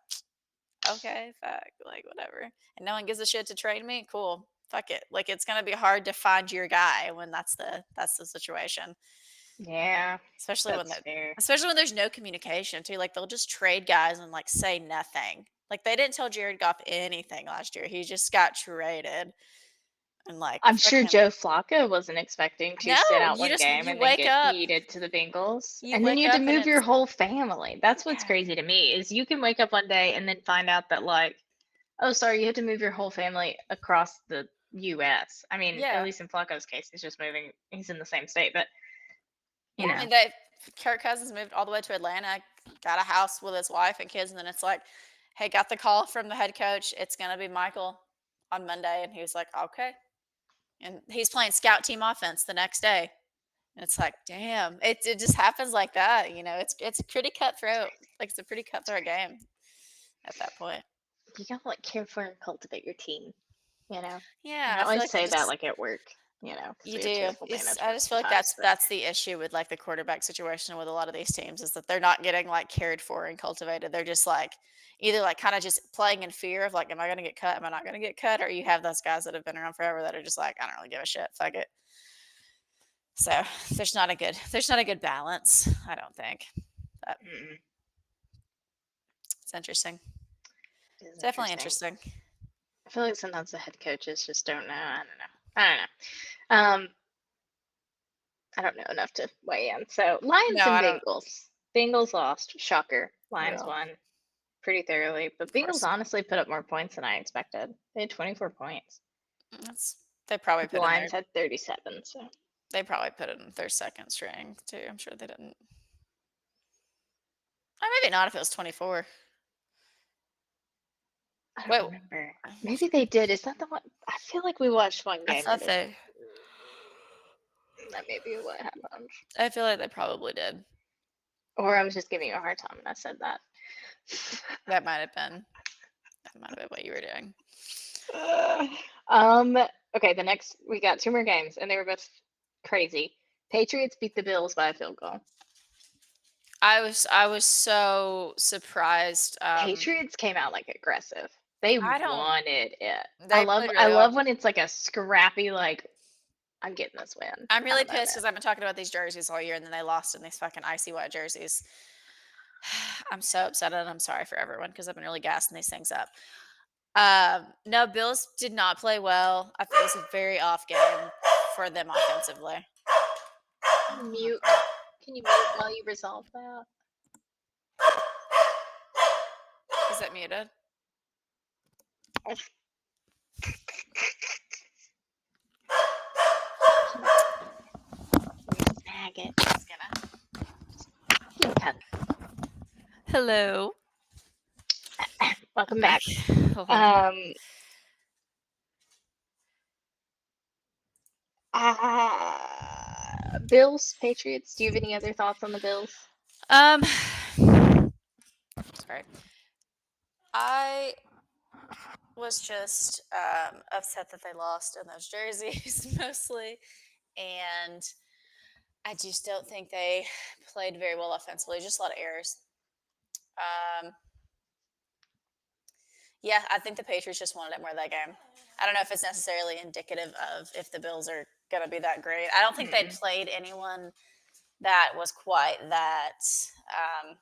Speaker 2: okay, fuck, like whatever, and no one gives a shit to train me. Cool, fuck it. Like it's gonna be hard to find your guy when that's the situation.
Speaker 1: Yeah,
Speaker 2: Especially when
Speaker 1: that's
Speaker 2: that
Speaker 1: fair.
Speaker 2: especially when there's no communication too, like, they'll just trade guys and, like, say nothing. Like, they didn't tell Jared Goff anything last year, he just got traded and, like,
Speaker 1: I'm sure
Speaker 2: fucking
Speaker 1: Joe Flacco wasn't expecting to
Speaker 2: no,
Speaker 1: sit out
Speaker 2: you
Speaker 1: one
Speaker 2: just
Speaker 1: game
Speaker 2: you
Speaker 1: and then
Speaker 2: wake
Speaker 1: get
Speaker 2: up
Speaker 1: yeeted to the Bengals.
Speaker 2: you
Speaker 1: And then
Speaker 2: wake
Speaker 1: you had to
Speaker 2: up and
Speaker 1: move your
Speaker 2: it's
Speaker 1: whole family. That's what's
Speaker 2: yeah,
Speaker 1: crazy to me is you can wake up one day and then find out that like, oh, sorry, you had to move your whole family across the US. I mean, at
Speaker 2: yeah.
Speaker 1: least in Flacco's case, he's just moving, he's in the same state, but
Speaker 2: Yeah,
Speaker 1: you
Speaker 2: I
Speaker 1: know,
Speaker 2: mean, they Kirk Cousins moved all the way to Atlanta, got a house with his wife and kids, and then it's like, "Hey, got the call from the head coach, it's gonna be Michael on Monday," and he was like, "Okay." And he's playing scout team offense the next day. And it's like, damn, it just happens like that, you know. It's pretty cutthroat. Like it's a pretty cutthroat game at that point.
Speaker 1: you gotta like care for and cultivate your team, you know?
Speaker 2: Yeah,
Speaker 1: And I
Speaker 2: I feel
Speaker 1: always
Speaker 2: like it
Speaker 1: say that
Speaker 2: just
Speaker 1: like at work, you know, because
Speaker 2: you
Speaker 1: we have
Speaker 2: do.
Speaker 1: terrible
Speaker 2: I
Speaker 1: management
Speaker 2: just feel like
Speaker 1: sometimes, but
Speaker 2: that's the issue with like the quarterback situation with a lot of these teams is that they're not getting like cared for and cultivated. They're just like either like kind of just playing in fear of like, am I gonna get cut? Am I not gonna get cut? Or you have those guys that have been around forever that are just like, I don't really give a shit. Fuck it. So there's not a good balance, I don't think. But
Speaker 1: mm,
Speaker 2: it's interesting.
Speaker 1: it's
Speaker 2: Definitely
Speaker 1: interesting.
Speaker 2: interesting.
Speaker 1: I feel like sometimes the head coaches just don't know. I don't know. I don't know. I don't know enough to weigh in. So Lions
Speaker 2: No,
Speaker 1: and
Speaker 2: I don't.
Speaker 1: Bengals. Bengals lost. Shocker. Lions
Speaker 2: Well,
Speaker 1: won pretty thoroughly. But
Speaker 2: of
Speaker 1: Bengals
Speaker 2: course.
Speaker 1: honestly put up more points than I expected. They had 24 points.
Speaker 2: That's they probably
Speaker 1: The
Speaker 2: put in their
Speaker 1: Lions had 37. So
Speaker 2: they probably put in their second string too. I'm sure they didn't. Or maybe not if it was 24.
Speaker 1: I don't
Speaker 2: Wait,
Speaker 1: remember. Maybe they did. Is that the one? I feel like we watched one
Speaker 2: I
Speaker 1: game where
Speaker 2: thought
Speaker 1: there's
Speaker 2: they.
Speaker 1: that may be what happened.
Speaker 2: I feel like they probably did.
Speaker 1: Or I was just giving you a hard time and I said that.
Speaker 2: That might have been. That might have been what you were doing.
Speaker 1: um, okay, the next we got two more games and they were both crazy. Patriots beat the Bills by a field goal.
Speaker 2: I was so surprised.
Speaker 1: Patriots came out like aggressive. They
Speaker 2: I don't.
Speaker 1: wanted it.
Speaker 2: They played
Speaker 1: I
Speaker 2: really well.
Speaker 1: love when it's like a scrappy like I'm getting this win
Speaker 2: I'm
Speaker 1: kind
Speaker 2: really
Speaker 1: of
Speaker 2: pissed
Speaker 1: moment.
Speaker 2: because I've been talking about these jerseys all year, and then they lost in these fucking icy white jerseys. I'm so upset, and I'm sorry for everyone because I've been really gassing these things up. No, Bills did not play well. I thought it was a very off game for them offensively.
Speaker 1: Can you mute? Can you mute while you resolve that?
Speaker 2: Is that muted?
Speaker 1: Can you snag it?
Speaker 2: It's gonna.
Speaker 1: Can you cut?
Speaker 2: Hello.
Speaker 1: Welcome
Speaker 2: I'm back.
Speaker 1: back.
Speaker 2: Oh, thank you.
Speaker 1: Bills, Patriots. Do you have any other thoughts on the Bills?
Speaker 2: Sorry. I was just upset that they lost in those jerseys mostly, and I just don't think they played very well offensively. Just a lot of errors. Um, yeah, I think the Patriots just wanted it more that game. I don't know if it's necessarily indicative of if the Bills are going to be that great. I don't think they
Speaker 1: Mm-mm.
Speaker 2: played anyone that was quite that. Um,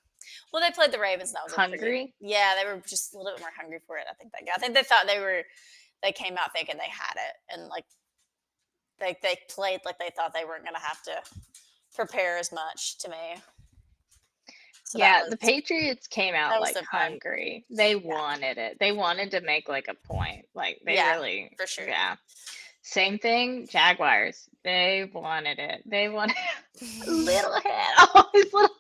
Speaker 2: well, they played the Ravens. And that was a pretty.
Speaker 1: Hungry?
Speaker 2: Yeah, they were just a little bit more hungry for it. I think that. I think they thought they were. They came out thinking they had it, and like they played like they thought they weren't going to have to prepare as much to me. So
Speaker 1: Yeah, the Patriots came out
Speaker 2: that was
Speaker 1: like
Speaker 2: the vibe.
Speaker 1: hungry. They
Speaker 2: Yeah,
Speaker 1: wanted it. They wanted to make like a point. Like they
Speaker 2: yeah,
Speaker 1: really,
Speaker 2: for sure.
Speaker 1: yeah. Same thing, Jaguars. They wanted it. They wanted little head. Always little.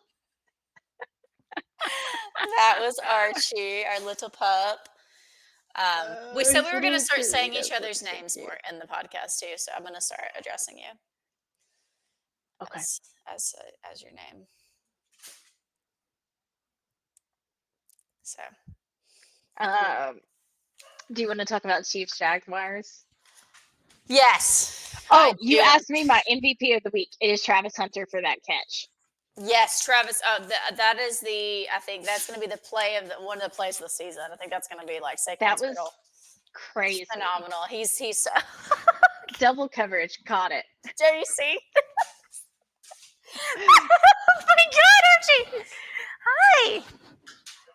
Speaker 2: That was Archie, our little pup. We said
Speaker 1: His
Speaker 2: we were going to
Speaker 1: little
Speaker 2: start saying each
Speaker 1: Doritos look
Speaker 2: other's
Speaker 1: so
Speaker 2: names
Speaker 1: cute.
Speaker 2: more in the podcast too. So I'm going to start addressing you
Speaker 1: Okay.
Speaker 2: as as your name. So
Speaker 1: Do you want to talk about Chiefs Jaguars?
Speaker 2: yes, I
Speaker 1: Oh, you
Speaker 2: do.
Speaker 1: asked me my MVP of the week. It is Travis Hunter for that catch.
Speaker 2: Yes, Travis. That is the. I think that's going to be the play of one of the plays of the season. I think that's going to be like
Speaker 1: That
Speaker 2: Saquon's
Speaker 1: was
Speaker 2: riddle.
Speaker 1: crazy.
Speaker 2: Phenomenal. He's.
Speaker 1: Double coverage, caught it.
Speaker 2: Do you see? Oh my God, Archie! Hi.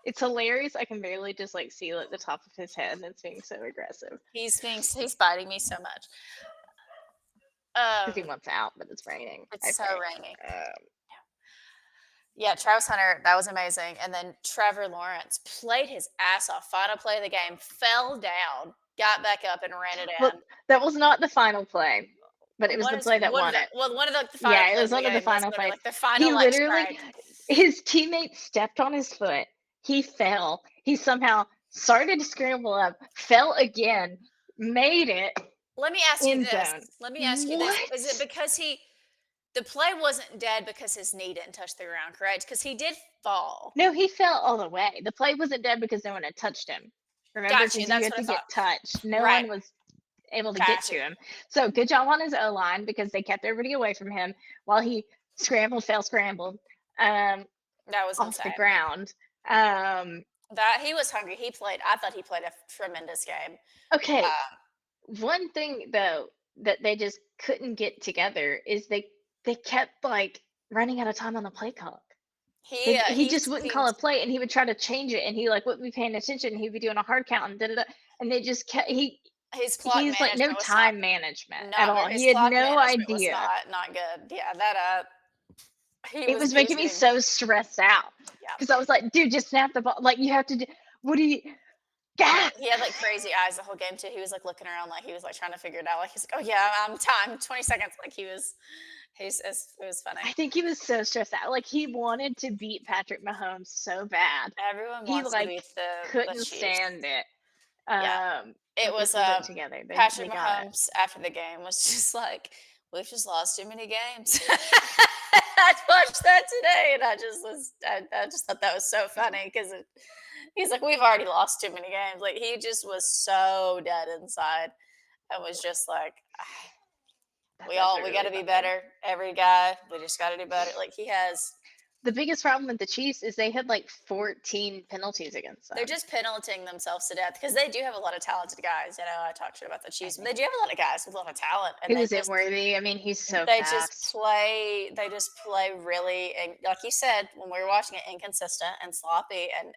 Speaker 1: It's hilarious. I can barely just like see at the top of his head. It's being so aggressive
Speaker 2: He's biting me so much.
Speaker 1: because he wants out, but it's raining.
Speaker 2: It's so
Speaker 1: Okay.
Speaker 2: rainy. Yeah, Travis Hunter, that was amazing. And then Trevor Lawrence played his ass off. Final play of the game, fell down, got back up, and ran it
Speaker 1: Well,
Speaker 2: in.
Speaker 1: that was not the final play, but it was the play that
Speaker 2: One of
Speaker 1: won
Speaker 2: the
Speaker 1: it.
Speaker 2: one of the final
Speaker 1: Yeah, it
Speaker 2: plays
Speaker 1: was
Speaker 2: of the
Speaker 1: one of the
Speaker 2: game was
Speaker 1: final
Speaker 2: literally
Speaker 1: plays.
Speaker 2: like the final
Speaker 1: He
Speaker 2: like
Speaker 1: literally,
Speaker 2: strike.
Speaker 1: his teammate stepped on his foot. He fell. He somehow started to scramble up, fell again, made it,
Speaker 2: Let me ask you
Speaker 1: end
Speaker 2: this.
Speaker 1: zone.
Speaker 2: Let me ask you this. Is it
Speaker 1: What?
Speaker 2: because the play wasn't dead because his knee didn't touch the ground, correct? Because he did fall.
Speaker 1: No, he fell all the way. The play wasn't dead because no one had touched him. Remember,
Speaker 2: Got you.
Speaker 1: because you
Speaker 2: That's
Speaker 1: had
Speaker 2: what I
Speaker 1: to get
Speaker 2: thought.
Speaker 1: touched. No
Speaker 2: Right.
Speaker 1: one was able to get
Speaker 2: Got you.
Speaker 1: to him. So good job on his O line because they kept everybody away from him while he scrambled
Speaker 2: That was
Speaker 1: off the
Speaker 2: insane.
Speaker 1: ground.
Speaker 2: That he was hungry. I thought he played a tremendous game.
Speaker 1: Okay, one thing though that they just couldn't get together is they kept like running out of time on the play clock. He
Speaker 2: He
Speaker 1: just wouldn't call
Speaker 2: seemed
Speaker 1: a play and he would try to change it and he like wouldn't be paying attention. He'd be doing a hard count and da da da. And they just kept
Speaker 2: his clock
Speaker 1: he's like no
Speaker 2: management was
Speaker 1: time management at
Speaker 2: not
Speaker 1: all.
Speaker 2: very. His
Speaker 1: He had
Speaker 2: clock
Speaker 1: no
Speaker 2: management was
Speaker 1: idea.
Speaker 2: not good. Yeah, that
Speaker 1: It was
Speaker 2: he was
Speaker 1: making me
Speaker 2: getting
Speaker 1: so stressed out
Speaker 2: yeah.
Speaker 1: because I was like, dude, just snap the ball. Like you have to do. What do you?
Speaker 2: And
Speaker 1: Gah!
Speaker 2: he had like crazy eyes the whole game too. He was like looking around like he was like trying to figure it out. Like he's like, oh yeah, I'm time 20 seconds. Like it was funny.
Speaker 1: I think he was so stressed out. Like he wanted to beat Patrick Mahomes so bad.
Speaker 2: Everyone
Speaker 1: He
Speaker 2: wants to
Speaker 1: like
Speaker 2: beat the
Speaker 1: couldn't
Speaker 2: Chiefs.
Speaker 1: stand it.
Speaker 2: Yeah, it
Speaker 1: But
Speaker 2: was
Speaker 1: this isn't together. They
Speaker 2: Patrick
Speaker 1: got it.
Speaker 2: Mahomes after the game was just like, we've just lost too many games. I watched that today, and I just thought that was so funny because he's like, we've already lost too many games. Like he just was so dead inside, and was just like,
Speaker 1: That's actually
Speaker 2: we got
Speaker 1: really
Speaker 2: to be
Speaker 1: funny.
Speaker 2: better. Every guy, we just got to do better. Like he has
Speaker 1: the biggest problem with the Chiefs is they had like 14 penalties against
Speaker 2: They're
Speaker 1: them.
Speaker 2: just penaltying themselves to death because they do have a lot of talented guys. You know, I talk shit about the
Speaker 1: I
Speaker 2: Chiefs, but
Speaker 1: know.
Speaker 2: they do have a lot of guys with a lot of talent, and
Speaker 1: Who is it worthy? I mean, he's so fast.
Speaker 2: they just play really, and like you said when we were watching it, inconsistent and sloppy, and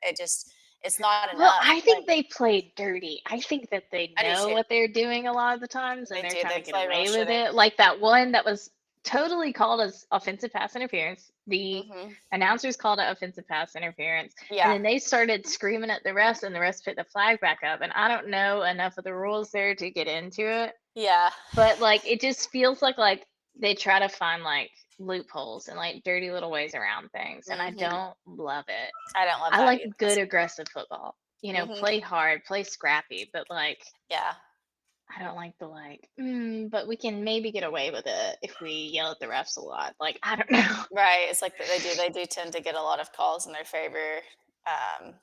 Speaker 2: it's not
Speaker 1: Well,
Speaker 2: enough.
Speaker 1: I
Speaker 2: Like
Speaker 1: think they play dirty. I think that they
Speaker 2: I do
Speaker 1: know
Speaker 2: too.
Speaker 1: what they're doing a lot of the times and
Speaker 2: They
Speaker 1: they're
Speaker 2: do.
Speaker 1: trying
Speaker 2: They
Speaker 1: to get
Speaker 2: play real
Speaker 1: away with
Speaker 2: shitty.
Speaker 1: it. Like that one that was totally called as offensive pass interference. The
Speaker 2: Hmm.
Speaker 1: announcers called it offensive pass interference. And
Speaker 2: Yeah,
Speaker 1: then they started screaming at the refs and the refs put the flag back up. And I don't know enough of the rules there to get into it.
Speaker 2: yeah.
Speaker 1: But like it just feels like they try to find like loopholes and like dirty little ways around things. And I
Speaker 2: Hmm.
Speaker 1: don't love it.
Speaker 2: I don't love
Speaker 1: I
Speaker 2: that
Speaker 1: like
Speaker 2: either.
Speaker 1: good aggressive football.
Speaker 2: Hmm.
Speaker 1: Play hard, play scrappy, but like
Speaker 2: Yeah.
Speaker 1: I don't like the like, but we can maybe get away with it if we yell at the refs a lot. Like, I don't know.
Speaker 2: Right. It's like they do tend to get a lot of calls in their favor. Um,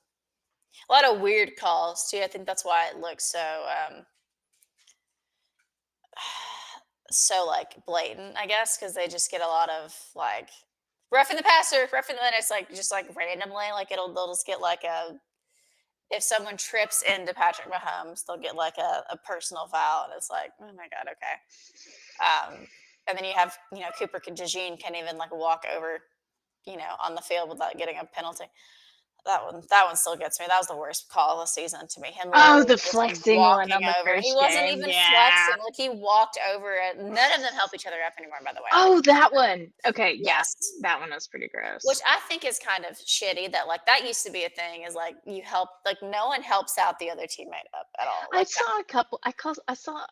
Speaker 2: a lot of weird calls too. I think that's why it looks so so like blatant, I guess, because they just get a lot of like roughing the passer, roughing, and then it's like just like randomly, like they'll just get like a if someone trips into Patrick Mahomes, they'll get like a personal foul, and it's like, oh my god, okay. And then you have Cooper DeJean can't even like walk over on the field without getting a penalty. That one still gets me. That was the worst call of the season to me. Him
Speaker 1: Oh,
Speaker 2: literally
Speaker 1: the
Speaker 2: just like
Speaker 1: flexing one
Speaker 2: walking
Speaker 1: on the
Speaker 2: over. He
Speaker 1: first
Speaker 2: wasn't
Speaker 1: game.
Speaker 2: even
Speaker 1: Yeah.
Speaker 2: flexing. Like he walked over it. None of them help each other up anymore, by the way. Like
Speaker 1: Oh, that one. Okay, yeah.
Speaker 2: yes.
Speaker 1: That one was pretty
Speaker 2: Which
Speaker 1: gross.
Speaker 2: I think is kind of shitty that like that used to be a thing is like you help like no one helps out the other teammate up at all.
Speaker 1: I
Speaker 2: Like
Speaker 1: saw a couple I
Speaker 2: I
Speaker 1: saw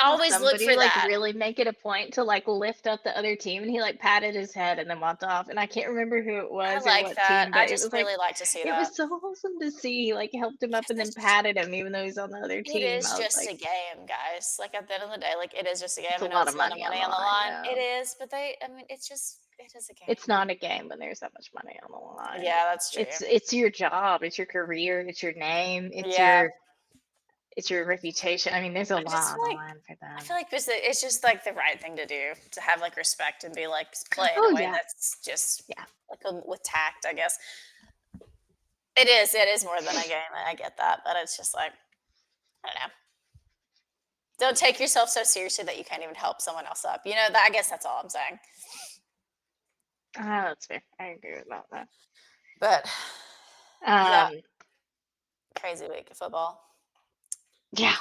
Speaker 2: always look for
Speaker 1: somebody like
Speaker 2: that.
Speaker 1: really make it a point to like lift up the other team and he like patted his head and then walked off and I can't remember who it
Speaker 2: I
Speaker 1: was or
Speaker 2: like
Speaker 1: what
Speaker 2: that.
Speaker 1: team,
Speaker 2: I
Speaker 1: but it
Speaker 2: just
Speaker 1: was like
Speaker 2: really like to see
Speaker 1: it
Speaker 2: that.
Speaker 1: was so awesome to see. He like helped him up
Speaker 2: Because
Speaker 1: and then
Speaker 2: it's
Speaker 1: patted him even though he's on the other
Speaker 2: it
Speaker 1: team.
Speaker 2: is
Speaker 1: I was
Speaker 2: just
Speaker 1: like,
Speaker 2: a game, guys. Like at the end of the day, like it is just a game.
Speaker 1: it's a
Speaker 2: I know
Speaker 1: lot
Speaker 2: it's
Speaker 1: of
Speaker 2: a lot of
Speaker 1: money on
Speaker 2: money
Speaker 1: the
Speaker 2: on the
Speaker 1: line,
Speaker 2: line. It
Speaker 1: though.
Speaker 2: is, but I mean, it is a
Speaker 1: It's
Speaker 2: game.
Speaker 1: not a game when there's that much money on the line.
Speaker 2: Yeah, that's true.
Speaker 1: It's your job, it's your career, it's your name,
Speaker 2: Yeah,
Speaker 1: it's your reputation. I mean, there's a
Speaker 2: I just
Speaker 1: lot
Speaker 2: feel
Speaker 1: on the
Speaker 2: like
Speaker 1: line for
Speaker 2: I
Speaker 1: them.
Speaker 2: feel like it's just like the right thing to do to have like respect and be like play in
Speaker 1: Oh
Speaker 2: a way
Speaker 1: yeah,
Speaker 2: that's just
Speaker 1: yeah.
Speaker 2: like with tact, I guess. It is more than a game. I get that, but it's just like I don't know. Don't take yourself so seriously that you can't even help someone else up. I guess that's all I'm saying.
Speaker 1: Ah, that's fair. I agree with that.
Speaker 2: But yeah,
Speaker 1: Um,
Speaker 2: crazy week of football.
Speaker 1: yeah,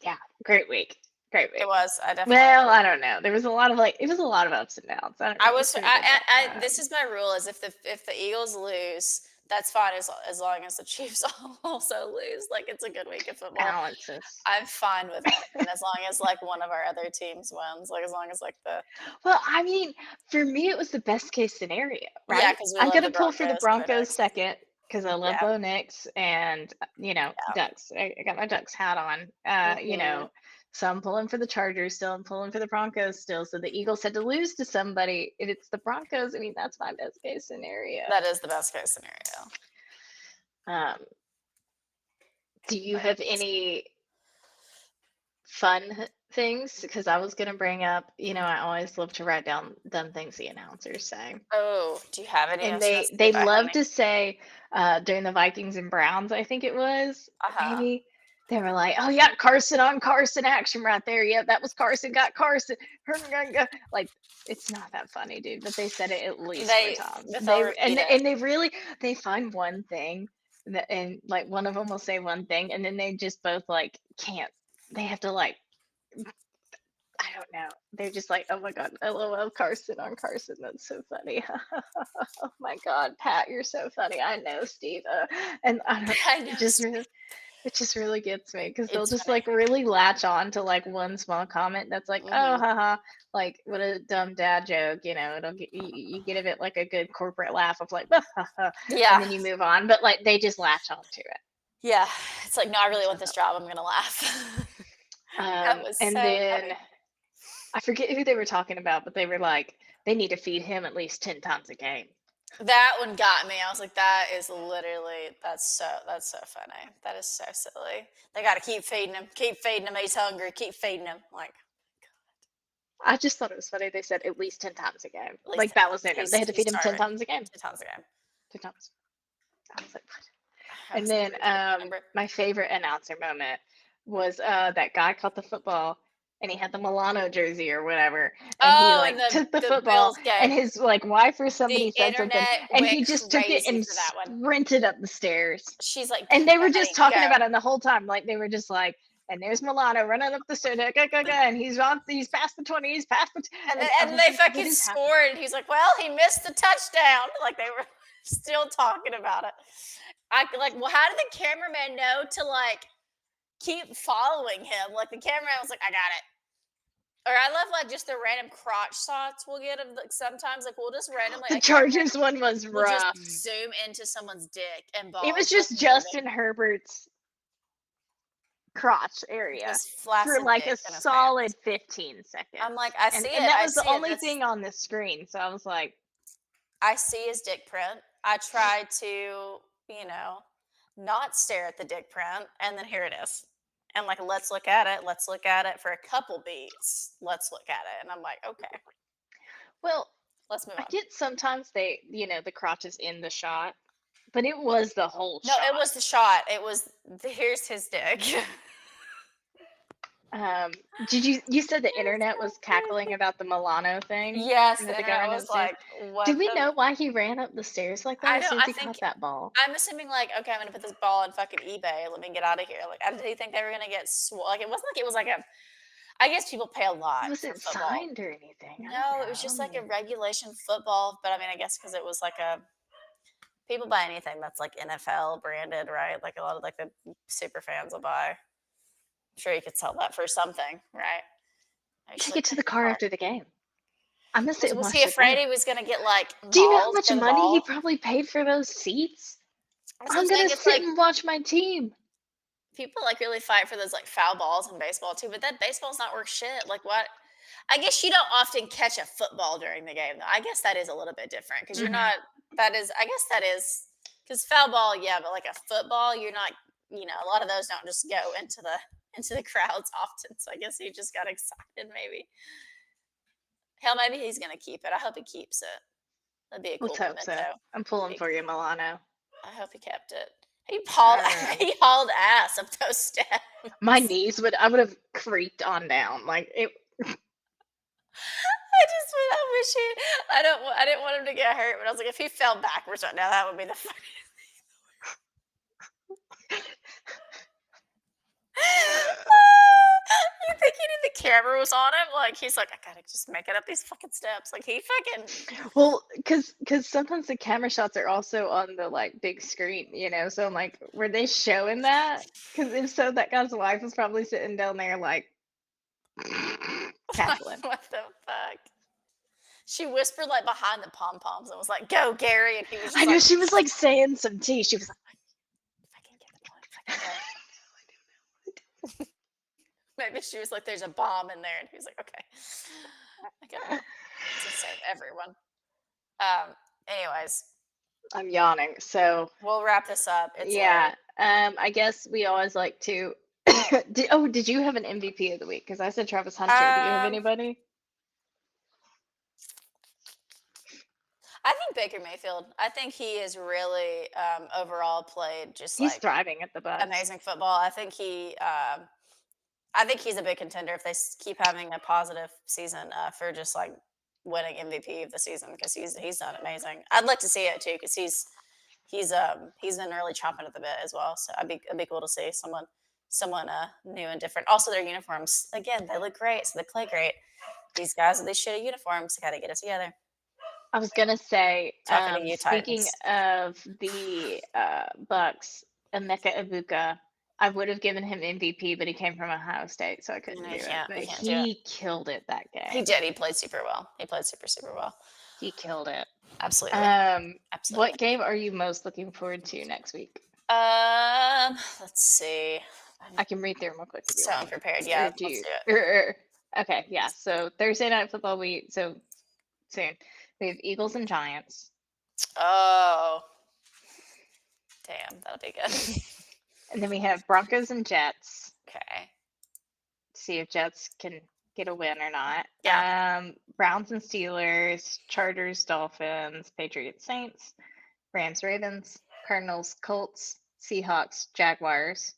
Speaker 1: yeah. Great week. Great
Speaker 2: It
Speaker 1: week.
Speaker 2: was. I definitely
Speaker 1: Well, I don't know. There was a lot of like it was a lot of ups and downs. I don't know.
Speaker 2: I
Speaker 1: It was
Speaker 2: was
Speaker 1: pretty good that
Speaker 2: this is my rule is if the Eagles lose, that's fine as long as the Chiefs also lose. Like it's a good week of football.
Speaker 1: balances.
Speaker 2: I'm fine with it. And as long as like one of our other teams wins, like as long as like the
Speaker 1: Well, I mean, for me, it was the best case scenario,
Speaker 2: yeah,
Speaker 1: right?
Speaker 2: because we
Speaker 1: I'm
Speaker 2: love
Speaker 1: gonna
Speaker 2: the
Speaker 1: pull for the
Speaker 2: Broncos and the
Speaker 1: Broncos
Speaker 2: Ducks.
Speaker 1: second because I love
Speaker 2: Yeah.
Speaker 1: Bo Nix and
Speaker 2: Yeah.
Speaker 1: Ducks. I got my Ducks hat on.
Speaker 2: Hmm.
Speaker 1: So I'm pulling for the Chargers still. I'm pulling for the Broncos still. So the Eagles had to lose to somebody. If it's the Broncos, I mean, that's my best case scenario.
Speaker 2: That is the best case scenario.
Speaker 1: Um, do you
Speaker 2: But
Speaker 1: have any fun things? Because I was gonna bring up, I always love to write down dumb things the announcers say.
Speaker 2: oh, do you have any? I
Speaker 1: And
Speaker 2: was gonna
Speaker 1: they
Speaker 2: see
Speaker 1: they
Speaker 2: if I had
Speaker 1: love
Speaker 2: any.
Speaker 1: to say, during the Vikings and Browns, I think it was,
Speaker 2: Uh-huh.
Speaker 1: maybe, they were like, "Oh, yeah, Carson on Carson action right there. Yep, that was Carson, got Carson." Like, it's not that funny, dude, but they said it at least 4
Speaker 2: They
Speaker 1: times.
Speaker 2: but they'll
Speaker 1: They
Speaker 2: repeat it.
Speaker 1: and they really they find one thing that and, like, one of them will say one thing, and then they just both, like, can't they have to, like I don't know. They're just like, "Oh my god, LOL Carson on Carson. That's so funny." Oh my god, Pat, you're so funny. I know, Steve. And I don't
Speaker 2: I know.
Speaker 1: it just really gets me because they'll
Speaker 2: It's
Speaker 1: just
Speaker 2: funny.
Speaker 1: like really latch on to like one small comment that's like, "Oh,
Speaker 2: Hmm.
Speaker 1: haha," like what a dumb dad joke, it'll get you get a bit like a good corporate laugh of like, "Ha," and
Speaker 2: Yeah.
Speaker 1: then you move on, but like they just latch on to it.
Speaker 2: Yeah. It's like, no, I really
Speaker 1: So,
Speaker 2: want this job. I'm gonna laugh. That was
Speaker 1: and
Speaker 2: so
Speaker 1: then
Speaker 2: funny.
Speaker 1: I forget who they were talking about, but they were like, they need to feed him at least 10 times a game.
Speaker 2: That one got me. I was like, that's so funny. That is so silly. They gotta keep feeding him, keep feeding him, he's hungry, keep feeding him. Like
Speaker 1: I just thought it was funny. They said at least 10 times a game.
Speaker 2: At least
Speaker 1: Like
Speaker 2: 10
Speaker 1: that was
Speaker 2: times.
Speaker 1: their number. They had to
Speaker 2: He's
Speaker 1: feed him 10
Speaker 2: starving.
Speaker 1: times a game.
Speaker 2: 10 times a game.
Speaker 1: 10 times. I was like, what?
Speaker 2: That
Speaker 1: And
Speaker 2: was the
Speaker 1: then
Speaker 2: ridiculous number.
Speaker 1: my favorite announcer moment was that guy caught the football and he had the Milano jersey or whatever, and he
Speaker 2: Oh, and
Speaker 1: like took the
Speaker 2: the
Speaker 1: football
Speaker 2: Bills
Speaker 1: and
Speaker 2: game.
Speaker 1: his like wife or
Speaker 2: The
Speaker 1: somebody said something
Speaker 2: internet
Speaker 1: and
Speaker 2: went
Speaker 1: he just took it
Speaker 2: crazy
Speaker 1: and
Speaker 2: for that one.
Speaker 1: sprinted up the stairs.
Speaker 2: She's like,
Speaker 1: And
Speaker 2: "Go,
Speaker 1: they were just
Speaker 2: buddy,
Speaker 1: talking
Speaker 2: go."
Speaker 1: about it the whole time. Like they were just like, and there's Milano running up the stairs, and he's past the 20, he's past the, and I
Speaker 2: And
Speaker 1: was
Speaker 2: they
Speaker 1: like, what
Speaker 2: fucking
Speaker 1: is happening?
Speaker 2: scored. And he's like, "Well, he missed the touchdown." Like they were still talking about it. I like, well, how did the cameraman know to like keep following him? Like the cameraman was like, "I got it." Or I love like just the random crotch shots we'll get of like sometimes like we'll just randomly
Speaker 1: The
Speaker 2: a cameraman
Speaker 1: Chargers one was
Speaker 2: will just
Speaker 1: rough.
Speaker 2: zoom into someone's dick and
Speaker 1: It was
Speaker 2: balls just
Speaker 1: just
Speaker 2: moving,
Speaker 1: Justin Herbert's crotch area
Speaker 2: just
Speaker 1: for
Speaker 2: flaccid
Speaker 1: like
Speaker 2: dick
Speaker 1: a
Speaker 2: in his
Speaker 1: solid
Speaker 2: pants.
Speaker 1: 15 seconds.
Speaker 2: I'm like, I see
Speaker 1: And
Speaker 2: it,
Speaker 1: that
Speaker 2: I
Speaker 1: was the
Speaker 2: see it.
Speaker 1: only
Speaker 2: That's
Speaker 1: thing on the screen. So I was like,
Speaker 2: I see his dick print. I try to, not stare at the dick print, and then here it is. And like, let's look at it. Let's look at it for a couple beats. Let's look at it. And I'm like, okay,
Speaker 1: well,
Speaker 2: let's move
Speaker 1: I
Speaker 2: on.
Speaker 1: get sometimes the crotch is in the shot, but it was the whole
Speaker 2: No, it
Speaker 1: shot.
Speaker 2: was the shot. It was here's his dick.
Speaker 1: You said the internet was cackling about the Milano thing?
Speaker 2: Yes,
Speaker 1: And
Speaker 2: the
Speaker 1: that the guy
Speaker 2: internet
Speaker 1: ran up
Speaker 2: was
Speaker 1: the stairs?
Speaker 2: like, what
Speaker 1: Do we
Speaker 2: the
Speaker 1: know why he ran up the stairs like that
Speaker 2: I
Speaker 1: as
Speaker 2: don't
Speaker 1: soon as
Speaker 2: I
Speaker 1: he
Speaker 2: think
Speaker 1: caught that ball?
Speaker 2: I'm assuming like, okay, I'm gonna put this ball on fucking eBay. Let me get out of here. Like, I did he think they were gonna get like it wasn't like it was like a I guess people pay a lot
Speaker 1: Was
Speaker 2: for
Speaker 1: it
Speaker 2: football.
Speaker 1: signed or anything? I don't
Speaker 2: No, it was
Speaker 1: know.
Speaker 2: just
Speaker 1: I
Speaker 2: like a
Speaker 1: mean,
Speaker 2: regulation football, but I mean, I guess because it was like a people buy anything that's like NFL branded, right? Like a lot of like the super fans will buy. I'm sure you could sell that for something, right? I
Speaker 1: take
Speaker 2: usually
Speaker 1: it to
Speaker 2: pick
Speaker 1: the
Speaker 2: a
Speaker 1: car
Speaker 2: car.
Speaker 1: after the game. I'm gonna sit and
Speaker 2: Was
Speaker 1: watch
Speaker 2: he
Speaker 1: the
Speaker 2: afraid
Speaker 1: game.
Speaker 2: he was gonna get like
Speaker 1: Do you know how
Speaker 2: mauled
Speaker 1: much
Speaker 2: by the
Speaker 1: money he
Speaker 2: ball?
Speaker 1: probably paid for those seats?
Speaker 2: That's what I'm
Speaker 1: I'm
Speaker 2: saying.
Speaker 1: gonna
Speaker 2: It's
Speaker 1: sit
Speaker 2: like
Speaker 1: and watch my team.
Speaker 2: people like really fight for those like foul balls in baseball too, but that baseball's not worth shit. Like what? I guess you don't often catch a football during the game, though. I guess that is a little bit different because you're
Speaker 1: Hmm.
Speaker 2: not. That is, I guess that is because foul ball, yeah, but like a football, you're not. A lot of those don't just go into the crowds often. So I guess he just got excited, maybe. Hell, maybe he's gonna keep it. I hope he keeps it. That'd be a
Speaker 1: Let's
Speaker 2: cool
Speaker 1: hope so.
Speaker 2: memento.
Speaker 1: I'm pulling
Speaker 2: Be
Speaker 1: for you,
Speaker 2: cool.
Speaker 1: Milano.
Speaker 2: I hope he kept it. He hauled
Speaker 1: Uh,
Speaker 2: he hauled ass up those steps.
Speaker 1: my knees I would have creaked on down. Like it.
Speaker 2: I wish I didn't want him to get hurt, but I was like, if he fell backwards right now, that would be the funniest. You think he knew the camera was on him? Like he's like, I gotta just make it up these fucking steps. Like he fucking
Speaker 1: Well, because sometimes the camera shots are also on the like big screen, So I'm like, were they showing that? Because if so, that guy's wife was probably sitting down there like
Speaker 2: like,
Speaker 1: cackling.
Speaker 2: what the fuck? She whispered like behind the pom poms and was like, "Go, Gary," and he was
Speaker 1: I
Speaker 2: just
Speaker 1: know
Speaker 2: like,
Speaker 1: she was like saying some tea. She was like,
Speaker 2: "Fucking get the ball, fucking go." Maybe she was like, "There's a bomb in there," and he was like, "Okay, I gotta go to save everyone." Anyways,
Speaker 1: I'm yawning. So
Speaker 2: we'll wrap this up. It's
Speaker 1: yeah,
Speaker 2: late.
Speaker 1: I guess we always like to. Did you have an MVP of the week? Because I said Travis Hunter. Do you have
Speaker 2: Um,
Speaker 1: anybody?
Speaker 2: I think Baker Mayfield. I think he is really overall played just
Speaker 1: He's
Speaker 2: like
Speaker 1: thriving at the Bucks.
Speaker 2: amazing football. I think he's a big contender if they keep having a positive season for just like winning MVP of the season because he's done amazing. I'd like to see it too because he's been really chomping at the bit as well. So it'd be cool to see someone new and different. Also, their uniforms again they look great, so they play great. These guys with these shitty uniforms got to get it together.
Speaker 1: I was gonna say,
Speaker 2: Talking to you,
Speaker 1: speaking
Speaker 2: Titans.
Speaker 1: of the Bucks, Emeka Ibuka, I would have given him MVP, but he came from Ohio State, so I
Speaker 2: No,
Speaker 1: couldn't do
Speaker 2: he
Speaker 1: it.
Speaker 2: can't.
Speaker 1: But
Speaker 2: He can't do it.
Speaker 1: he killed it that
Speaker 2: He
Speaker 1: game.
Speaker 2: did. He played super well. He played super, super well.
Speaker 1: He killed it.
Speaker 2: Absolutely. Absolutely.
Speaker 1: What game are you most looking forward to next week?
Speaker 2: Let's see.
Speaker 1: I can read through them real quick if you
Speaker 2: So
Speaker 1: want.
Speaker 2: unprepared.
Speaker 1: Or
Speaker 2: Yeah,
Speaker 1: do
Speaker 2: let's
Speaker 1: you?
Speaker 2: do it.
Speaker 1: Okay, yeah. So Thursday night football week. So soon we have Eagles and Giants,
Speaker 2: Oh, damn, that'll be good.
Speaker 1: and then we have Broncos and Jets.
Speaker 2: Okay.
Speaker 1: See if Jets can get a win or not.
Speaker 2: Yeah.
Speaker 1: Browns and Steelers, Chargers, Dolphins, Patriots, Saints, Rams, Ravens, Cardinals, Colts, Seahawks, Jaguars,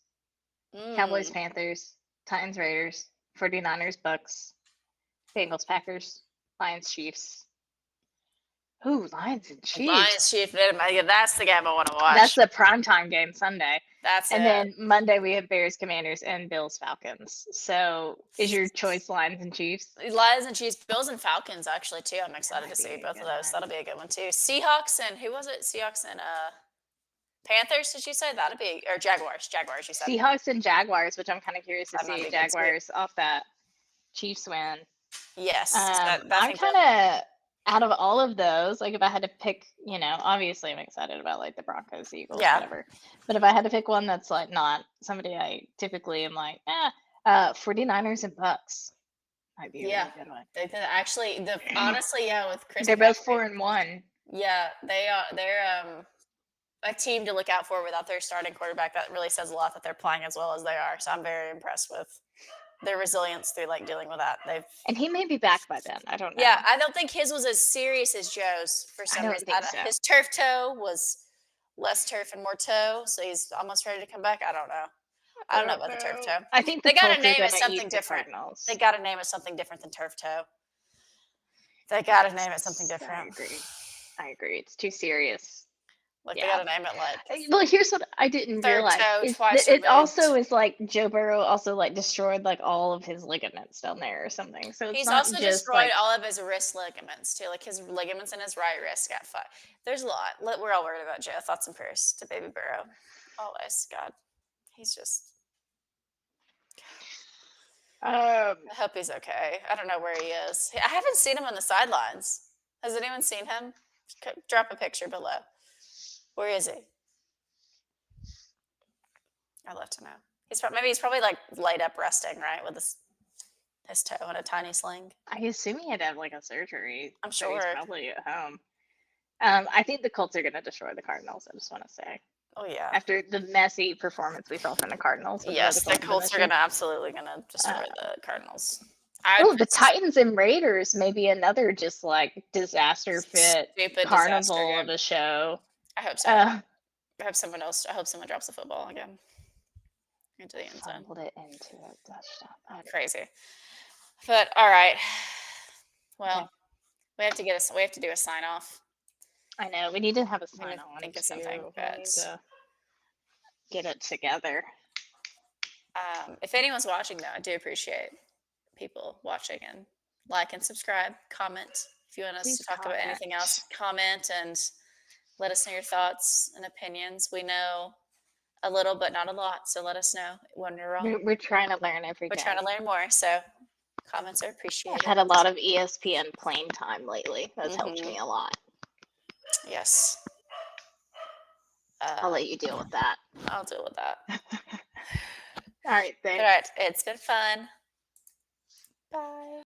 Speaker 1: Cowboys,
Speaker 2: Mm.
Speaker 1: Panthers, Titans, Raiders, 49ers, Bucks, Bengals, Packers, Lions, Chiefs. Ooh, Lions and
Speaker 2: Lions,
Speaker 1: Chiefs.
Speaker 2: Chiefs. That's the game I want to
Speaker 1: That's
Speaker 2: watch.
Speaker 1: the primetime game Sunday.
Speaker 2: That's
Speaker 1: And
Speaker 2: it.
Speaker 1: then Monday we have Bears, Commanders, and Bills, Falcons. So is your choice Lions and Chiefs?
Speaker 2: Lions and Chiefs, Bills and Falcons actually too. I'm excited to
Speaker 1: might
Speaker 2: see
Speaker 1: be a
Speaker 2: both of
Speaker 1: good
Speaker 2: those.
Speaker 1: one.
Speaker 2: That'll be a good one too. Seahawks and who was it? Seahawks and Panthers. Did you say that'd be or Jaguars? Jaguars. You said
Speaker 1: Seahawks and Jaguars, which I'm kind of curious to
Speaker 2: that might
Speaker 1: see
Speaker 2: be good too.
Speaker 1: Jaguars off that Chiefs win.
Speaker 2: Yes,
Speaker 1: I'm
Speaker 2: think
Speaker 1: kind of out of all of those. Like if I had to pick, obviously I'm excited about like the Broncos, Eagles,
Speaker 2: Yeah.
Speaker 1: whatever. But if I had to pick one that's like not somebody I typically am like, 49ers and Bucks might be a really good one.
Speaker 2: They actually honestly, yeah, with Chris.
Speaker 1: They're both 4-1.
Speaker 2: Yeah, they are. They're a team to look out for without their starting quarterback. That really says a lot that they're playing as well as they are. So I'm very impressed with their resilience through like dealing with that.
Speaker 1: And he may be back by then. I don't know.
Speaker 2: Yeah, I don't think his was as serious as Joe's for some
Speaker 1: don't
Speaker 2: reason.
Speaker 1: think so.
Speaker 2: His turf toe was less turf and more toe, so he's almost ready to come back. I don't know. I don't know about the turf toe.
Speaker 1: I think
Speaker 2: They got
Speaker 1: Colts
Speaker 2: to
Speaker 1: are
Speaker 2: name it
Speaker 1: gonna
Speaker 2: something
Speaker 1: eat the
Speaker 2: different.
Speaker 1: Cardinals.
Speaker 2: They got to name it something different than turf toe. They got to name it something different.
Speaker 1: I agree. It's too serious.
Speaker 2: Like they got to name it like.
Speaker 1: Well, here's what I didn't
Speaker 2: Third
Speaker 1: realize.
Speaker 2: toe, twice
Speaker 1: It also
Speaker 2: removed.
Speaker 1: is like Joe Burrow also like destroyed like all of his ligaments down there or something. So it's
Speaker 2: He's
Speaker 1: not
Speaker 2: also
Speaker 1: just
Speaker 2: destroyed
Speaker 1: like
Speaker 2: all of his wrist ligaments too. Like his ligaments in his right wrist got fucked. There's a lot. We're all worried about Joe. Thoughts and prayers to baby Burrow. Always, God. He's just. I hope he's okay. I don't know where he is. I haven't seen him on the sidelines. Has anyone seen him? Drop a picture below. Where is he? I'd love to know. Maybe he's probably like laid up resting, right, with his toe in a tiny sling.
Speaker 1: I assume he had to have like a surgery.
Speaker 2: I'm
Speaker 1: so
Speaker 2: sure.
Speaker 1: He's probably at home. I think the Colts are going to destroy the Cardinals. I just want to say.
Speaker 2: Oh yeah.
Speaker 1: After the messy performance we saw from the Cardinals.
Speaker 2: Yes, the Colts are absolutely gonna destroy the Cardinals.
Speaker 1: The Titans and Raiders may be another just like disaster fit carnival of a show.
Speaker 2: I hope so. I hope someone drops the football again into the end zone.
Speaker 1: Fumbled it into a touchdown.
Speaker 2: Crazy. But all right. Well, we have to do a sign off.
Speaker 1: I know we need to have a sign on.
Speaker 2: Think of something, but
Speaker 1: get it together.
Speaker 2: If anyone's watching, though, I do appreciate people watching and like and subscribe, comment. If you want us to talk about anything else, comment and let us know your thoughts and opinions. We know a little, but not a lot, so let us know when we're wrong.
Speaker 1: We're trying to learn every day.
Speaker 2: We're trying to learn more, so comments are appreciated.
Speaker 1: I've had a lot of ESPN playing time lately. That's helped me a lot.
Speaker 2: Yes.
Speaker 1: I'll let you deal with that.
Speaker 2: I'll deal with that.
Speaker 1: All right, thanks.
Speaker 2: All right, it's been fun.